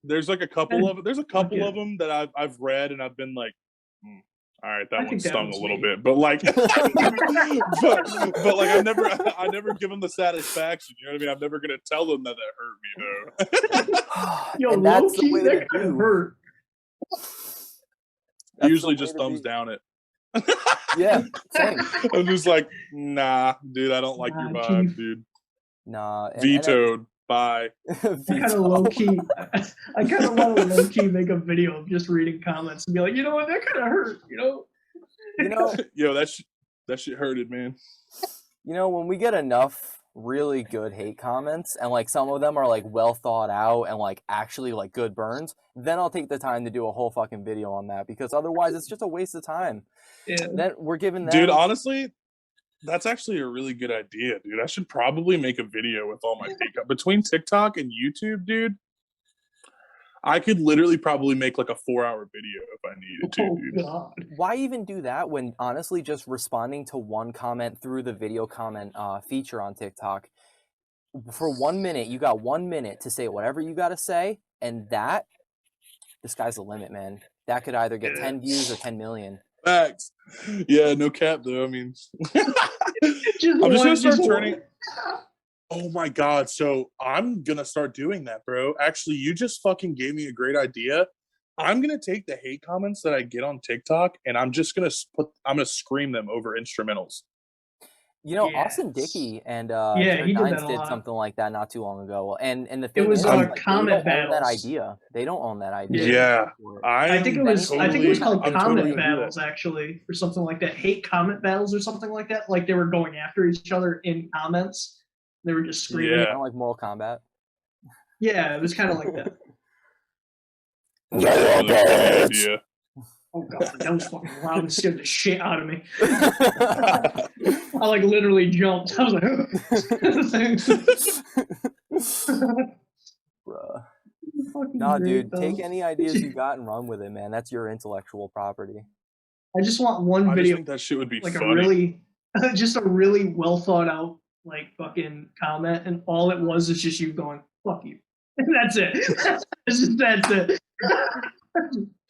There's like a couple of them that I've read, and I've been like, all right, that one stung a little bit, but like, but like I never give them the satisfaction. You know what I mean? I'm never gonna tell them that hurt me, though. Yo, and that's the way that could hurt. Usually just thumbs down it. Yeah, same. I'm just like, nah, dude, I don't like your vibe, dude. Nah, vetoed. Bye. I kind of low key. I kind of want to low key make a video of just reading comments and be like, you know what, that kind of hurt. You know. Yo, that shit hurted, man. You know, when we get enough really good hate comments and like some of them are like well thought out and like actually like good burns, then I'll take the time to do a whole fucking video on that, because otherwise it's just a waste of time. Yeah. Then we're giving them. Dude, honestly, that's actually a really good idea, dude. I should probably make a video with all my hate between TikTok and YouTube, dude. I could literally probably make like a 4-hour video if I needed to, dude. God. Why even do that when honestly just responding to one comment through the video comment feature on TikTok, for 1 minute, you got 1 minute to say whatever you got to say, and the sky's the limit, man. That could either get 10 views or 10 million. Facts. Yeah, no cap though. I mean, I'm just gonna start turning. Oh my god! So I'm gonna start doing that, bro. Actually, you just fucking gave me a great idea. I'm gonna take the hate comments that I get on TikTok, and I'm just gonna scream them over instrumentals. You know, Austin Dickey and he did something like that not too long ago. And the thing it was like, comment battles. That idea. They don't own that idea. Yeah, I think it was called comment battles actually, or something like that. Hate comment battles or something like that. Like they were going after each other in comments. They were just screaming. Yeah, kind of like Mortal Kombat. Yeah, it was kind of like that. Yeah. Oh god, that was fucking loud and scared the shit out of me. I like literally jumped. I was like, bruh. Nah, dude, take any ideas you got and run with it, man. That's your intellectual property. I just want one video. I think that shit would be like funny. Just a really well thought out like fucking comment, and all it was is just you going, "Fuck you." And that's it. That's it.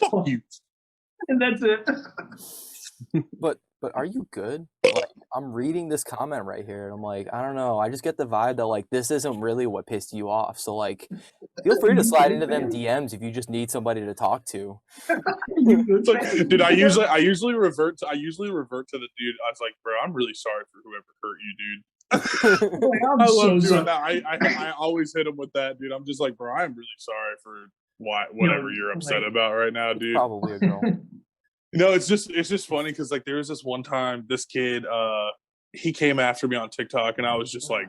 Fuck you. And that's it. But are you good? Like, I'm reading this comment right here, and I'm like, I don't know. I just get the vibe that like this isn't really what pissed you off. So like, feel free to slide into them DMs if you just need somebody to talk to. It's like, dude, I usually revert to the dude. I was like, bro, I'm really sorry for whoever hurt you, dude. I love doing that. I always hit him with that, dude. I'm just like, bro, I'm really sorry for whatever you're upset about right now, dude. Probably a girl. No, it's just funny because like there was this one time this kid he came after me on TikTok, and I was just like,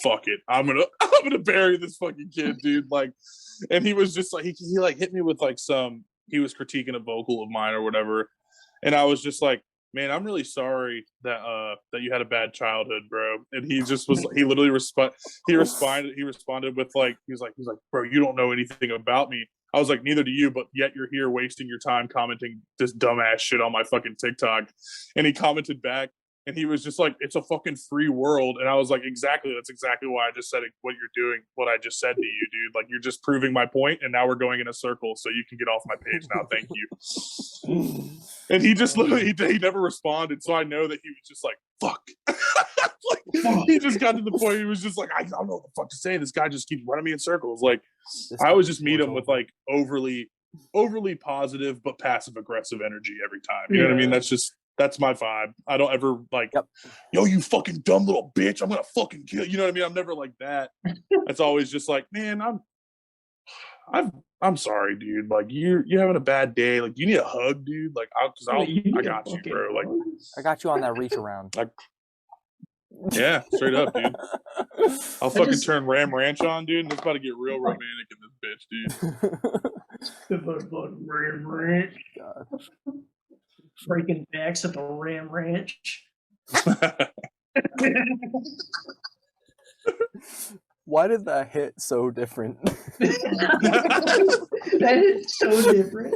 fuck it, I'm gonna bury this fucking kid, dude. Like, and he was just like he like hit me with like he was critiquing a vocal of mine or whatever, and I was just like, man, I'm really sorry that you had a bad childhood, bro. And he just was he literally responded with like he was like, bro, you don't know anything about me. I was like, neither do you, but yet you're here wasting your time commenting this dumbass shit on my fucking TikTok. And he commented back, and he was just like, it's a fucking free world. And I was like, exactly, that's exactly why I just said what you're doing, what I just said to you, dude. Like, you're just proving my point, and now we're going in a circle, so you can get off my page now. Thank you. And he just literally, he never responded, so I know that he was just like, fuck. Like, he just got to the point he was just like, I don't know what the fuck to say. This guy just keeps running me in circles. Like, I always just meet him with like overly positive but passive aggressive energy every time. You know what I mean? That's my vibe. I don't ever like, yo, you fucking dumb little bitch, I'm gonna fucking kill you. You know what I mean? I'm never like that. It's always just like, man, I'm sorry, dude. Like, you're having a bad day. Like, you need a hug, dude. Like, I got you, bro. Like, I got you on that reach around. Like, yeah, straight up, dude. I'll fucking turn Ram Ranch on, dude, and it's about to get real romantic in this bitch, dude. Ram Ranch. Breaking backs at the Ram Ranch. Why did that hit so different? That is so different.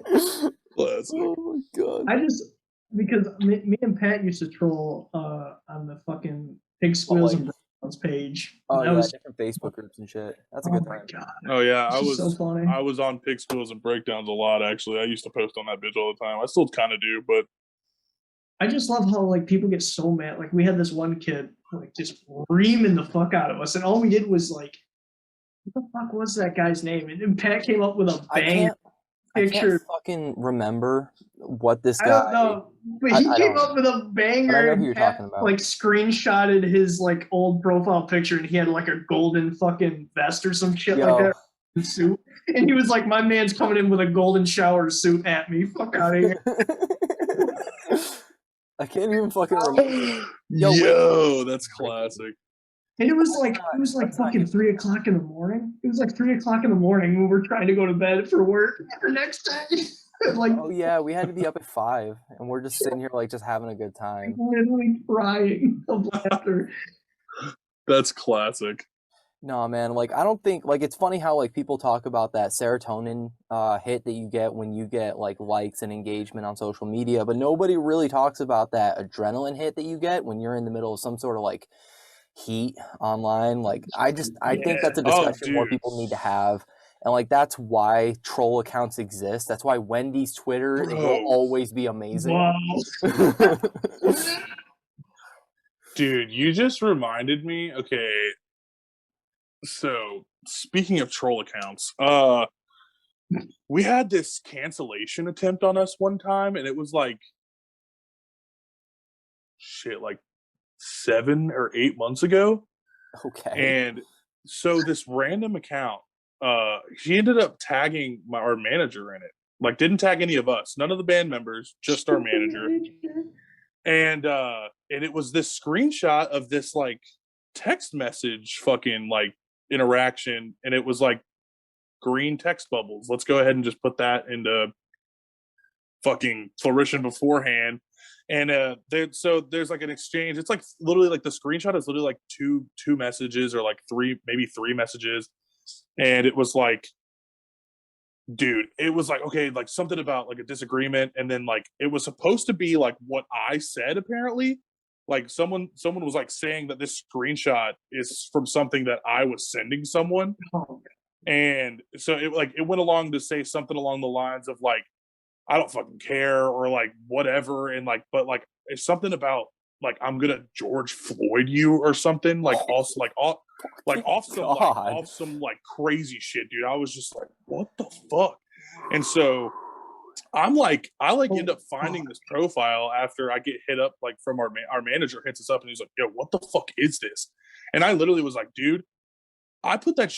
Classic. Oh my god! Because me and Pat used to troll on the fucking Pig Squeals and Browns page. Oh yeah, different Facebook groups and shit. That's a good time. God. Oh yeah, I was so funny. I was on Pig Squeals and Breakdowns a lot. Actually, I used to post on that bitch all the time. I still kind of do, but I just love how like people get so mad. Like we had this one kid like just reaming the fuck out of us, and all we did was like, what the fuck was that guy's name? And Pat came up with a bang picture. I can't fucking remember what this guy. I don't know, but he came up with a banger. I know who you're talking about. Like screenshotted his like old profile picture, and he had like a golden fucking vest or some shit like that suit. And he was like, "My man's coming in with a golden shower suit at me. Fuck out of here." I can't even fucking remember. Yo, that's classic. And it was like fucking 3 o'clock in the morning. It was like 3 o'clock in the morning when we were trying to go to bed for work the next day. Like, oh yeah, we had to be up at 5, and we're just sitting here like just having a good time. Literally crying of laughter. That's classic. No, man, like I don't think like it's funny how like people talk about that serotonin hit that you get when you get like likes and engagement on social media, but nobody really talks about that adrenaline hit that you get when you're in the middle of some sort of like heat online. Like I think that's a discussion more people need to have. And like that's why troll accounts exist. That's why Wendy's Twitter will always be amazing. Wow. Dude, you just reminded me. Okay. So, speaking of troll accounts, we had this cancellation attempt on us one time, and it was like, like 7 or 8 months ago. Okay. And so this random account, he ended up tagging our manager in it. Like, didn't tag any of us, none of the band members, just our manager. And it was this screenshot of this like text message fucking like interaction, and it was like green text bubbles. Let's go ahead and just put that into fucking flourishing beforehand. And there's like an exchange. It's like literally like the screenshot is literally like two messages or like maybe three messages. And it was like, dude, it was like, okay, like something about like a disagreement, and then like it was supposed to be like what I said apparently. Like someone was like saying that this screenshot is from something that I was sending someone. And so it went along to say something along the lines of like, I don't fucking care, or like whatever, and like, but like it's something about like I'm gonna George Floyd you or something, like also like off some like crazy shit, dude. I was just like, what the fuck? And so I end up finding this profile after I get hit up like from our manager hits us up, and he's like, yo, what the fuck is this? And I literally was like, dude, I put that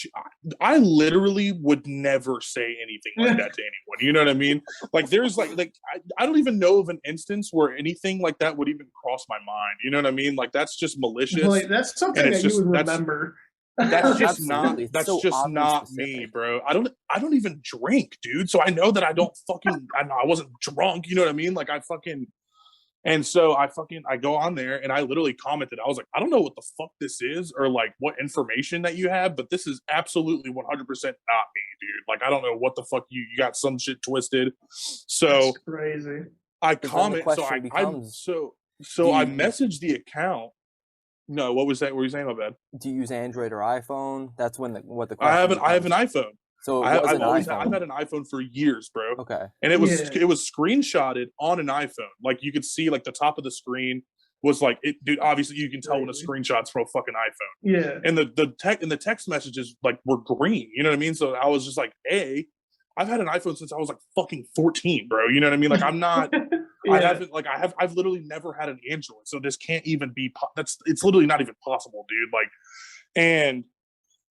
I literally would never say anything like that to anyone. You know what I mean? Like there's like I don't even know of an instance where anything like that would even cross my mind. You know what I mean? Like that's just malicious. Like, that's something that you would remember. That's just not me, bro. I don't even drink, dude. So I know that I wasn't drunk, you know what I mean? Like and so I go on there and I literally commented. I was like, I don't know what the fuck this is or like what information that you have, but this is absolutely 100% not me, dude. Like I don't know what the fuck you got some shit twisted. So that's crazy. I comment. So I messaged the account. No, what was that? What were you saying? My bad. Do you use Android or iPhone? That's when what the I have an iPhone. So I've had an iPhone for years, bro. Okay. And it was screenshotted on an iPhone. Like you could see like the top of the screen, was like, dude, obviously you can tell when a screenshot's from a fucking iPhone. Yeah. And the text messages like were green. You know what I mean? So I was just like, I've had an iPhone since I was like fucking 14, bro. You know what I mean? Like I'm not. I've literally never had an Android, so this can't even be. It's literally not even possible, dude. Like, and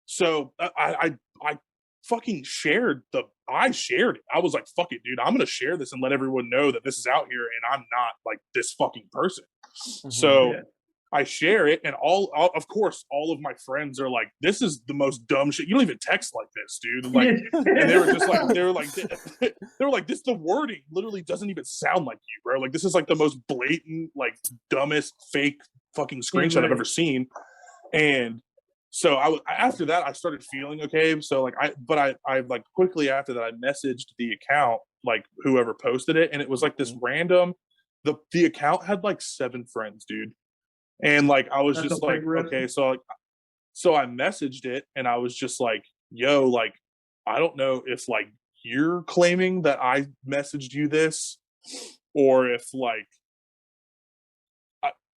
so I fucking shared it. I was like, fuck it, dude. I'm gonna share this and let everyone know that this is out here, and I'm not like this fucking person. So I share it, and of course, all of my friends are like, "This is the most dumb shit. You don't even text like this, dude." Like, and they were like, "This the wording literally doesn't even sound like you, bro. Like, this is like the most blatant, like, dumbest fake fucking screenshot I've ever seen." And so after that, I started feeling okay. So like, I like quickly after that, I messaged the account, like whoever posted it, and it was like this random. The account had like 7 friends, dude. And like I was just like, okay, so I messaged it, and I was just like, yo, like I don't know if like you're claiming that I messaged you this, or if like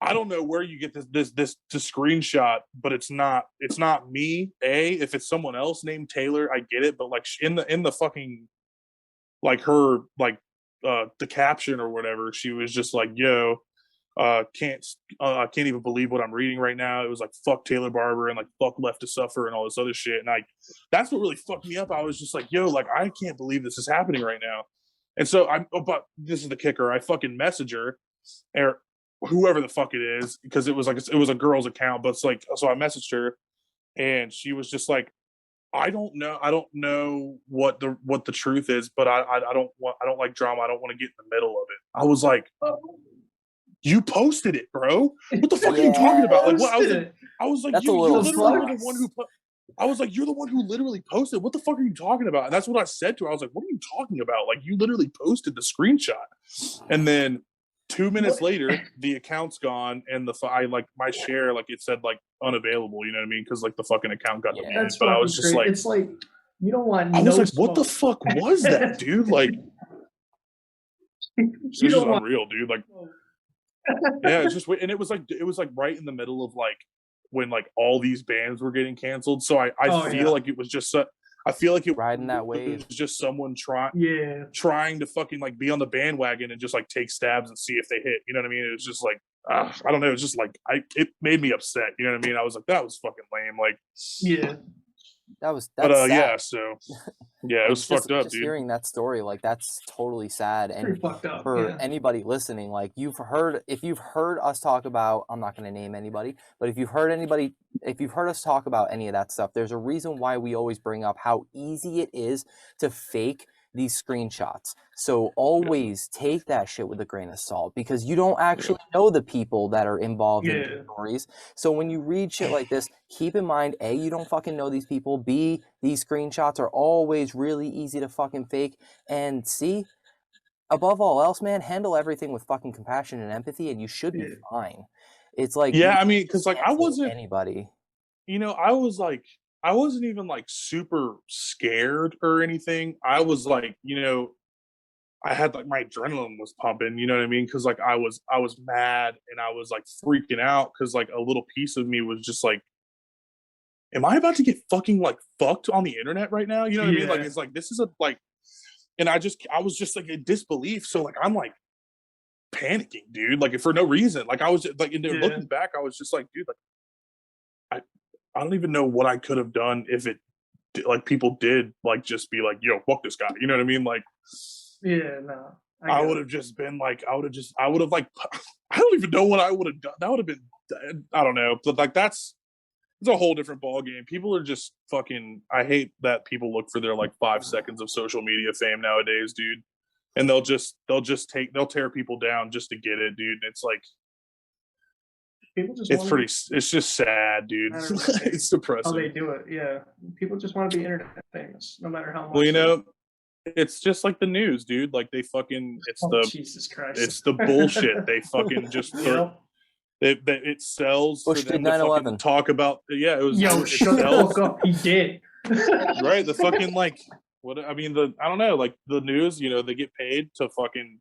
I don't know where you get this screenshot, but it's not me. If it's someone else named Taylor, I get it, but like in the fucking like her like the caption or whatever, she was just like, yo, I can't even believe what I'm reading right now. It was like fuck Taylor Barber and like fuck Left to Suffer and all this other shit. And that's what really fucked me up. I was just like, yo, like I can't believe this is happening right now. And so but this is the kicker. I fucking message her or whoever the fuck it is, because it was a girl's account, but it's like, so I messaged her, and she was just like, I don't know what the truth is, but I don't like drama. I don't want to get in the middle of it. I was like, you posted it, bro. What the fuck are you talking about? Like, what? I was like, you're literally the one who. I was like, you're the one who literally posted. What the fuck are you talking about? And that's what I said to her. I was like, what are you talking about? Like, you literally posted the screenshot. And then 2 minutes later, the account's gone, and my share, like it said like unavailable. You know what I mean? Because like the fucking account got deleted. But I was just like, it's like you don't want. I was like, what the fuck was that, dude? Like, it's just unreal, dude. Like. Yeah, it's just, and it was like right in the middle of like when like all these bands were getting canceled. So I feel like it was just I feel like it riding that wave. It was just someone trying to fucking like be on the bandwagon and just like take stabs and see if they hit. You know what I mean? It was just like I don't know. It was just like it made me upset. You know what I mean? I was like, that was fucking lame. Like that's but sad. So yeah, it was fucked up, just dude. Hearing that story, like that's totally sad. And fucked up, for anybody listening, like if you've heard us talk about, I'm not going to name anybody, but if you've heard us talk about any of that stuff, there's a reason why we always bring up how easy it is to fake these screenshots. So always take that shit with a grain of salt, because you don't actually know the people that are involved in these stories. So when you read shit like this, keep in mind, A, you don't fucking know these people. B, these screenshots are always really easy to fucking fake. And C, above all else, man, handle everything with fucking compassion and empathy, and you should be fine. It's like, I mean, because like I wasn't anybody. You know, I wasn't even like super scared or anything. I was like, you know, I had like my adrenaline was pumping, you know what I mean? Cause like I was mad, and I was like freaking out, cause like a little piece of me was just like, am I about to get fucking like fucked on the internet right now? You know what I mean? Like, it's like, this is and I was just like in disbelief. So like, I'm like panicking, dude, like for no reason. Like I was like, looking back, I was just like, dude, like I don't even know what I could have done if it like people did like just be like, yo, fuck this guy. You know what I mean? Like, no. I would have just been like, I would have like, I don't even know what I would have done. That would have been, I don't know. But like, it's a whole different ball game. People are just fucking, I hate that people look for their like 5 seconds of social media fame nowadays, dude. And they'll tear people down just to get it, dude. And it's like, it's just sad, dude. It's depressing. How they do it, people just want to be internet famous, no matter how much. Well, you know, it's just like the news, dude. Like they fucking, Jesus Christ, it's the bullshit. They fucking just it sells for them to fucking talk about. Yeah, it was. Yo, shut the fuck up. He did. Right, the fucking like what I mean. I don't know, like the news. You know, they get paid to fucking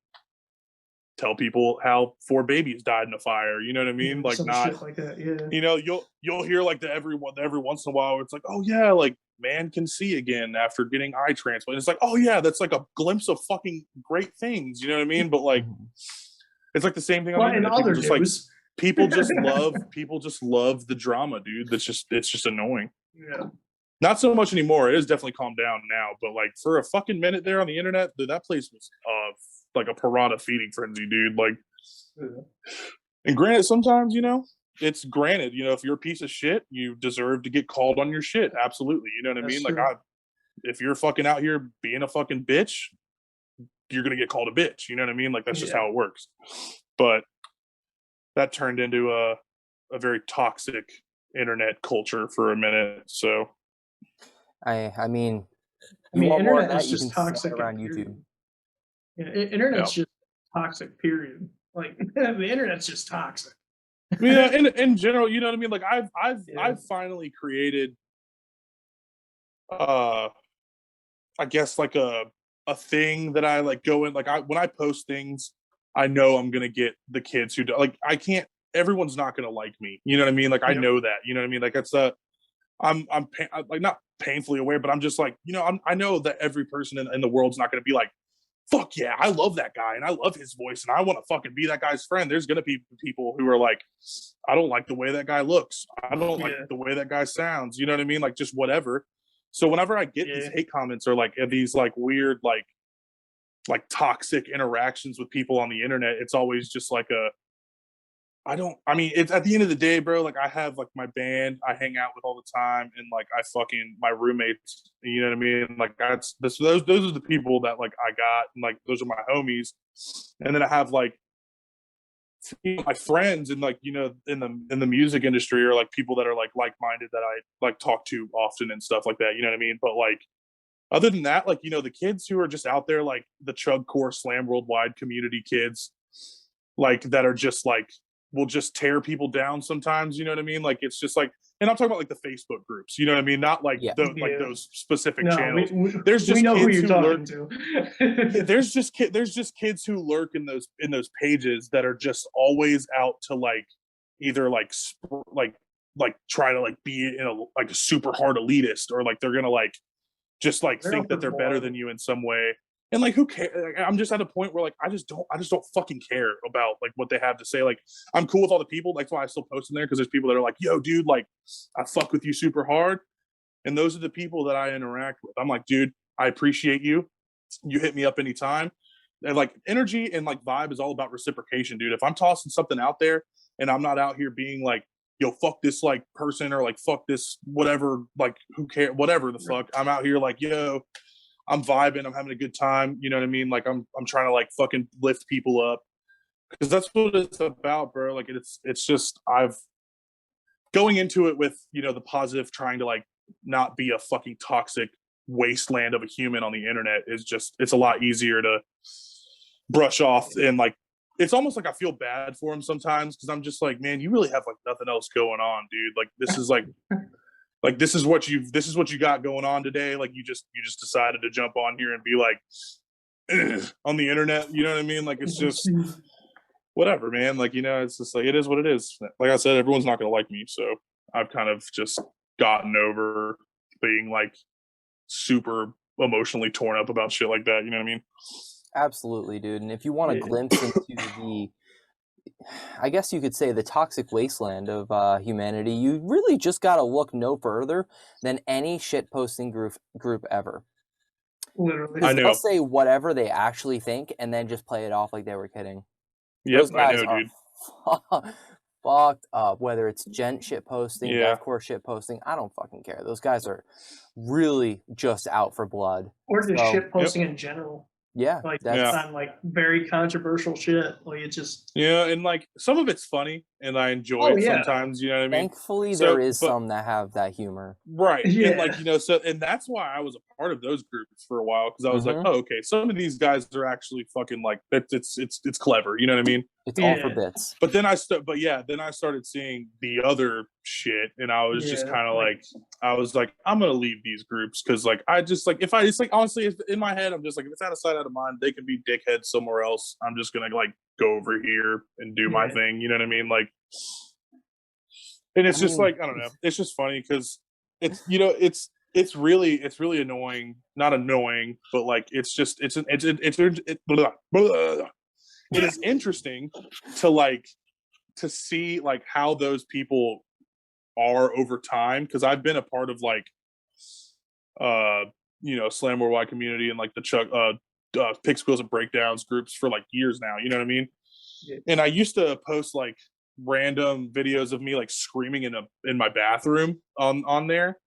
tell people how 4 babies died in a fire. You know what I mean? Yeah, Like some not, shit like that. Yeah. you know, you'll hear like every once in a while where it's like, oh yeah, like man can see again after getting eye transplant. It's like, oh yeah, that's like a glimpse of fucking great things. You know what I mean? But like, it's like the same thing on the But in internet. People other just like news, people just love the drama, dude. It's just annoying. yeah, Not so much anymore. It is definitely calmed down now, but like for a fucking minute there on the internet, dude, that place was like a piranha feeding frenzy, dude. Like, yeah. and granted, sometimes, you know, it's granted, you know, if you're a piece of shit, you deserve to get called on your shit. Absolutely. You know what I That's mean? Like, true. if you're fucking out here being a fucking bitch, you're going to get called a bitch. You know what I mean? Like, that's just Yeah. how it works. But that turned into a very toxic internet culture for a minute. So, I mean, I you mean, want more of internet that, is you can just find it toxic. around YouTube. Yeah, internet's just toxic. Period. Like the internet's just toxic. Yeah, in general, you know what I mean? Like I've finally created I guess like a thing that I like go in, like when I post things, I know I'm gonna get the kids who do, like I can't, everyone's not gonna like me. You know what I mean? Like I know that. You know what I mean? Like it's I'm like not painfully aware, but I'm just like, you know, I know that every person in the world's not gonna be like, fuck yeah, I love that guy and I love his voice and I want to fucking be that guy's friend. There's gonna be people who are like, I don't like the way that guy looks. I don't like the way that guy sounds. You know what I mean? Like just whatever. So whenever I get these hate comments or like these like weird like toxic interactions with people on the internet, it's always just like I mean, it's at the end of the day, bro, like I have like my band I hang out with all the time and like I fucking my roommates, you know what I mean? Like those are the people that like I got and like those are my homies. And then I have like my friends and like, you know, in the music industry or like people that are like-minded that I like talk to often and stuff like that, you know what I mean? But like other than that, like, you know, the kids who are just out there, like the Chug Core Slam Worldwide community kids, like that are just like will just tear people down sometimes, you know what I mean? Like it's just like, and I'm talking about like the Facebook groups, you know what I mean? Not like like those specific channels. There's just we know kids who you're talking to. there's just kids who lurk in those pages that are just always out to like either like try to like be in a like a super hard elitist or like they're gonna like just like think that they're better than you in some way. And like who cares? Like, I'm just at a point where like I just don't fucking care about like what they have to say. Like I'm cool with all the people. That's why I still post in there because there's people that are like, yo, dude, like I fuck with you super hard. And those are the people that I interact with. I'm like, dude, I appreciate you. You hit me up anytime. And like energy and like vibe is all about reciprocation, dude. If I'm tossing something out there and I'm not out here being like, yo, fuck this like person or like fuck this whatever, like who cares, whatever the fuck. I'm out here like, yo, I'm vibing, I'm having a good time. You know what I mean? Like I'm trying to like fucking lift people up because that's what it's about, bro. Like it's just I've going into it with, you know, the positive, trying to like not be a fucking toxic wasteland of a human on the internet is just, it's a lot easier to brush off. And like it's almost like I feel bad for him sometimes because I'm just like, man, you really have like nothing else going on, dude. Like this is like this is what you got going on today. Like you just decided to jump on here and be like on the internet, you know what I mean? Like it's just whatever, man. Like, you know, it's just like it is what it is. Like I said, everyone's not gonna like me, so I've kind of just gotten over being like super emotionally torn up about shit like that, you know what I mean? Absolutely, dude. And if you want a glimpse into the, I guess you could say, the toxic wasteland of humanity, you really just gotta look no further than any shitposting group ever. Literally. Because they'll say whatever they actually think and then just play it off like they were kidding. Yep, Those guys I know, dude. are fucked up. Whether it's gent shit posting, deathcore shit posting, I don't fucking care. Those guys are really just out for blood. Or just shit posting in general. Yeah, like that's on like very controversial shit. Like it's just and like some of it's funny and I enjoy it sometimes, you know what I mean? Thankfully there is some that have that humor. Right. And like, you know, so and that's why I was a part of those groups for a while, because I was like, oh, okay, some of these guys are actually fucking like it's clever, you know what I mean? It's all for bits. But then then I started seeing the other shit, and I was just kind of like, I was like, I'm gonna leave these groups because like I just like if I just like honestly in my head I'm just like if it's out of sight out of mind, they can be dickheads somewhere else. I'm just gonna like go over here and do my thing. You know what I mean? Like, and it's just like I don't know. It's just funny because it's it's really annoying. Not annoying, but like it's it is interesting to see like how those people are over time because I've been a part of like Slam Worldwide community and like the Chuck Pick Squeals and Breakdowns groups for like years now, you know what I mean? Yeah. And I used to post like random videos of me like screaming in my bathroom on there,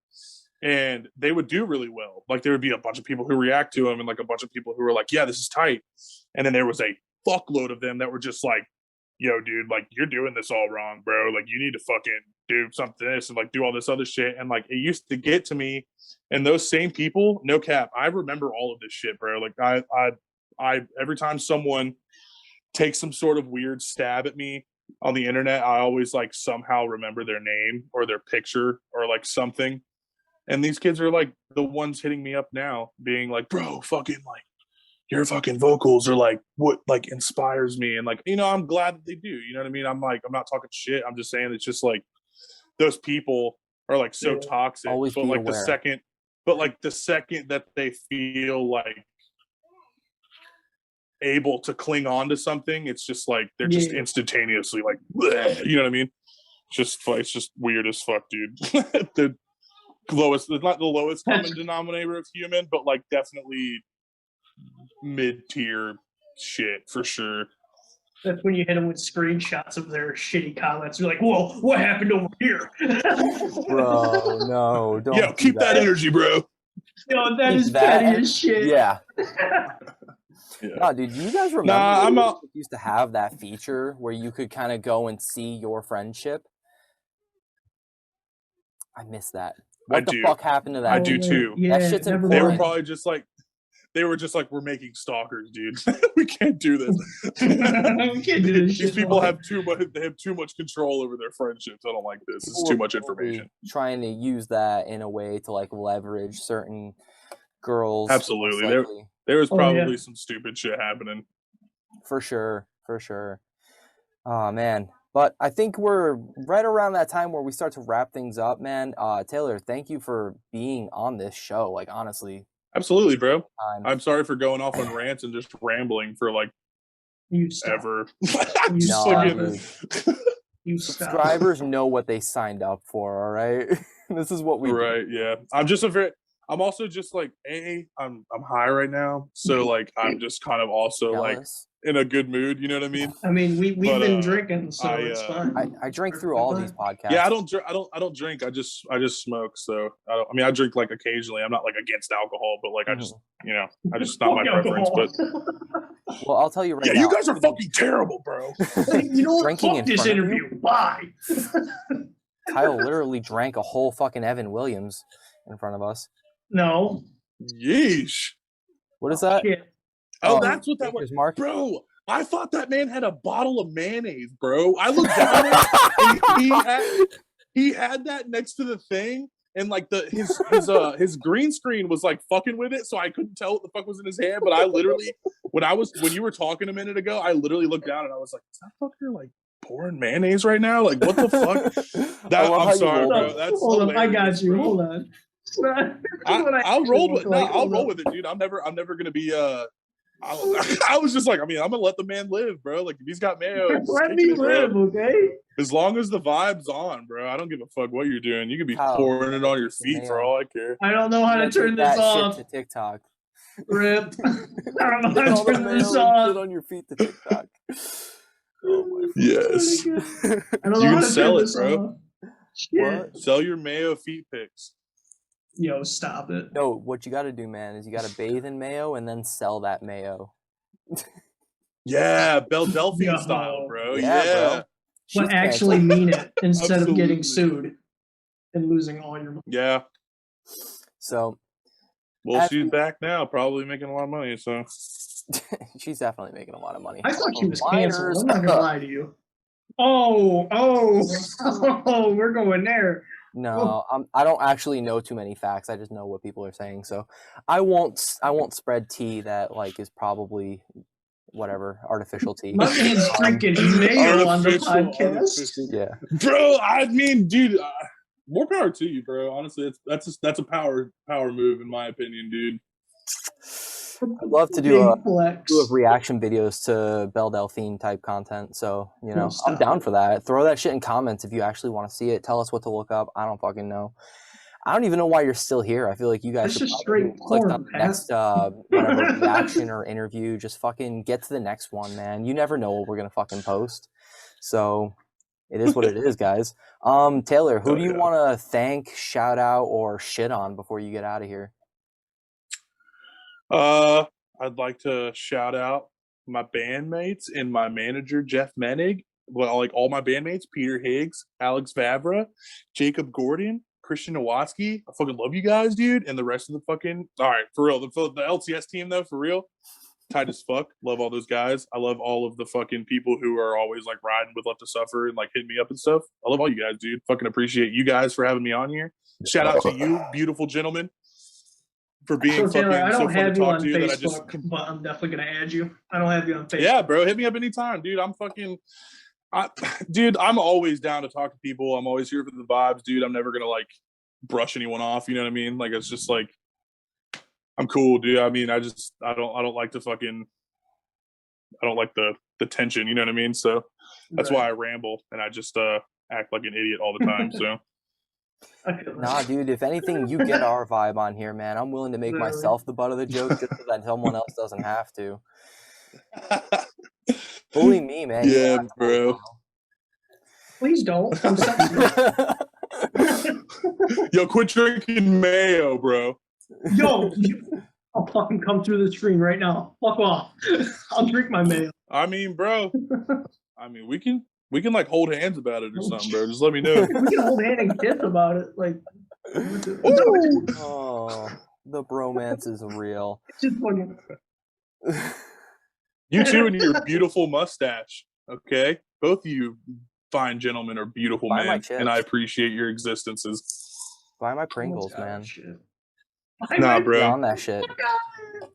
and they would do really well. Like there would be a bunch of people who react to them and like a bunch of people who were like, yeah, this is tight. And then there was a fuckload of them that were just like, yo, dude, like you're doing this all wrong, bro. Like you need to fucking do something this and like do all this other shit. And like it used to get to me, and those same people, no cap, I remember all of this shit, bro. Like I every time someone takes some sort of weird stab at me on the internet, I always like somehow remember their name or their picture or like something. And these kids are like the ones hitting me up now, being like, bro, fucking like your fucking vocals are like what like inspires me. And like, I'm glad that they do. You know what I mean? I'm like, I'm not talking shit. I'm just saying it's just like those people are like so toxic. Always but be like aware. the second that they feel like able to cling on to something, it's just like they're just instantaneously like, bleh, you know what I mean? It's just weird as fuck, dude. The lowest, not the lowest common denominator of human, but like definitely mid-tier shit for sure. That's when you hit them with screenshots of their shitty comments. You're like, whoa, what happened over here? Bro, no, don't. Yo, keep that energy, bro. Yo, that is petty as shit. Yeah. No, dude, you guys remember you used to have that feature where you could kind of go and see your friendship? I miss that. What the fuck happened to that? I do too. Yeah, that shit's They were probably just like, we're making stalkers, dude. We can't do this. We can't do this. These people have too much control over their friendships. I don't like this. It's too much information. Trying to use that in a way to like leverage certain girls. Absolutely. There was probably some stupid shit happening. For sure. Oh man. But I think we're right around that time where we start to wrap things up, man. Taylor, thank you for being on this show. Like, honestly. Absolutely, bro. I'm sorry for going off on rants and just rambling for like ever. Subscribers know what they signed up for, all right? This is what we do. Yeah. I'm also just like, I'm high right now. So like I'm just kind of also like in a good mood, you know what I mean? I mean, we've been drinking, so it's fine. I drink through all these podcasts. Yeah, I don't drink. I just smoke. So I drink like occasionally. I'm not like against alcohol, but like I just not my preference. But well, I'll tell you right now. Yeah, you guys are fucking terrible, bro. You know what? Fuck this interview. Bye. Kyle literally drank a whole fucking Evan Williams in front of us. No. Yeesh. What is that? Shit. Oh, that's what that was, bro. I thought that man had a bottle of mayonnaise, bro. I looked down and he had that next to the thing, and like his green screen was like fucking with it, so I couldn't tell what the fuck was in his hand. But I literally, when you were talking a minute ago, I literally looked down and I was like, "Is that fucker like pouring mayonnaise right now? Like what the fuck?" I'm sorry, bro. That's hold on, I got you. Bro. Hold on. I'll roll with I'll roll with it, dude. I'm never gonna be I was just like, I'm gonna let the man live, bro. Like if he's got mayo, let me live, okay? As long as the vibe's on, bro. I don't give a fuck what you're doing. You could be pouring it on your feet for all I care. I don't know how to turn this off. Shit to TikTok. Rip. I don't know how to turn this off. Put on your feet to TikTok. Oh my yes. I don't know how to sell turn it, this bro. off. What? Sell your mayo feet pics. Yo, stop it. No, what you got to do, man, is you got to bathe in mayo and then sell that mayo. Yeah, Delphine style, bro. Yeah. Bro. But actually mean it instead of getting sued and losing all your money. Yeah. So. Well, she's back now, probably making a lot of money, so. She's definitely making a lot of money. I thought she was Minors. canceled. I'm not gonna lie to you. Oh, we're going there. No, I don't actually know too many facts. I just know what people are saying. So I won't spread tea that like is probably whatever artificial tea. My man's drinking mayo on the podcast. Yeah, bro. I mean, dude, more power to you, bro. Honestly, that's a power move in my opinion, dude. I'd love to do flex. reaction videos to Belle Delphine type content. So, you know, Stop. I'm down for that. Throw that shit in comments if you actually want to see it. Tell us what to look up. I don't fucking know. I don't even know why you're still here. I feel like you guys That's should just probably straight click porn, on the next whatever reaction or interview. Just fucking get to the next one, man. You never know what we're gonna fucking post. So it is what it is, guys. Taylor, who do you want to thank, shout out, or shit on before you get out of here? I'd like to shout out my bandmates and my manager, Jeff Menig. Well, like all my bandmates, Peter Higgs, Alex Vavra, Jacob Gordon, Christian Nowatzki. I fucking love you guys, dude. And the rest of the fucking, all right, for real. The LTS team, though, for real. Tight as fuck. Love all those guys. I love all of the fucking people who are always like riding with Left to Suffer and like hitting me up and stuff. I love all you guys, dude. Fucking appreciate you guys for having me on here. Shout out to you, beautiful gentlemen, for being So, Taylor, fucking I don't so fun have to you talk on to. That I just, Facebook, but I'm definitely gonna add you. I don't have you on Facebook. yeah, bro, hit me up anytime, dude. I'm fucking, dude. I'm always down to talk to people. I'm always here for the vibes, dude. I'm never gonna like brush anyone off. You know what I mean? Like it's just like I'm cool, dude. I mean, I don't like to fucking. I don't like the tension, you know what I mean? So that's why I ramble and I just act like an idiot all the time. So nah, dude, if anything, you get our vibe on here, man. I'm willing to make myself the butt of the joke just so that someone else doesn't have to. Bully me, man. Yeah, bro. Please don't. I'm sorry. Yo, quit drinking mayo, bro. Yo, I'll fucking come through the screen right now. Fuck off. I'll drink my mayo. I mean, bro. I mean, we can like hold hands about it or something, bro. Just let me know. We can hold hand and kiss about it. Like, oh, the bromance is real. Just fucking. You two and your beautiful mustache. Okay, both of you fine gentlemen are beautiful, man, and I appreciate your existences. Buy my Pringles, man. Shit. Nah, bro. On that shit.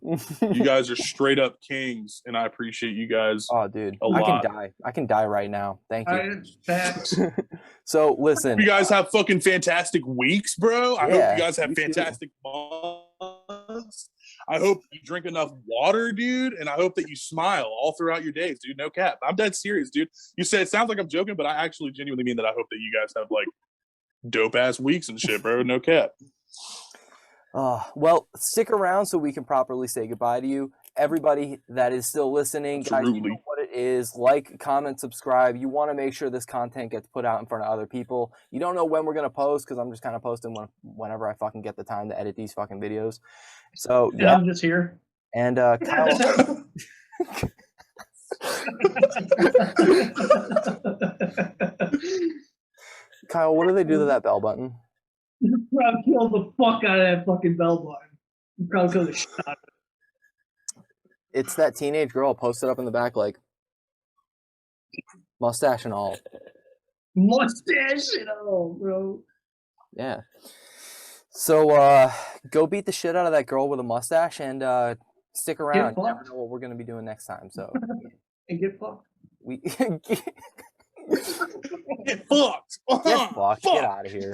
You guys are straight up kings, and I appreciate you guys. Oh, dude, a lot. I can die right now. Thank you. Facts. So listen, you guys have fucking fantastic weeks, bro. I hope you guys have fantastic months. I hope you drink enough water, dude, and I hope that you smile all throughout your days, dude. No cap. I'm dead serious, dude. You said it sounds like I'm joking, but I actually genuinely mean that. I hope that you guys have like dope ass weeks and shit, bro. No cap. Well, stick around so we can properly say goodbye to you. Everybody that is still listening, guys, you know what it is. Like, comment, subscribe. You want to make sure this content gets put out in front of other people. You don't know when we're going to post because I'm just kind of posting whenever I fucking get the time to edit these fucking videos. So, yeah. I'm just here. And Kyle... Kyle, what do they do to that bell button? You probably killed the fuck out of that fucking bell button. You probably killed the shit out of it. It's that teenage girl posted up in the back, like, mustache and all. Mustache and all, bro. Yeah. So, go beat the shit out of that girl with a mustache and stick around. You never know what we're going to be doing next time. So, and get fucked. Get fucked. Get fucked. Get out of here.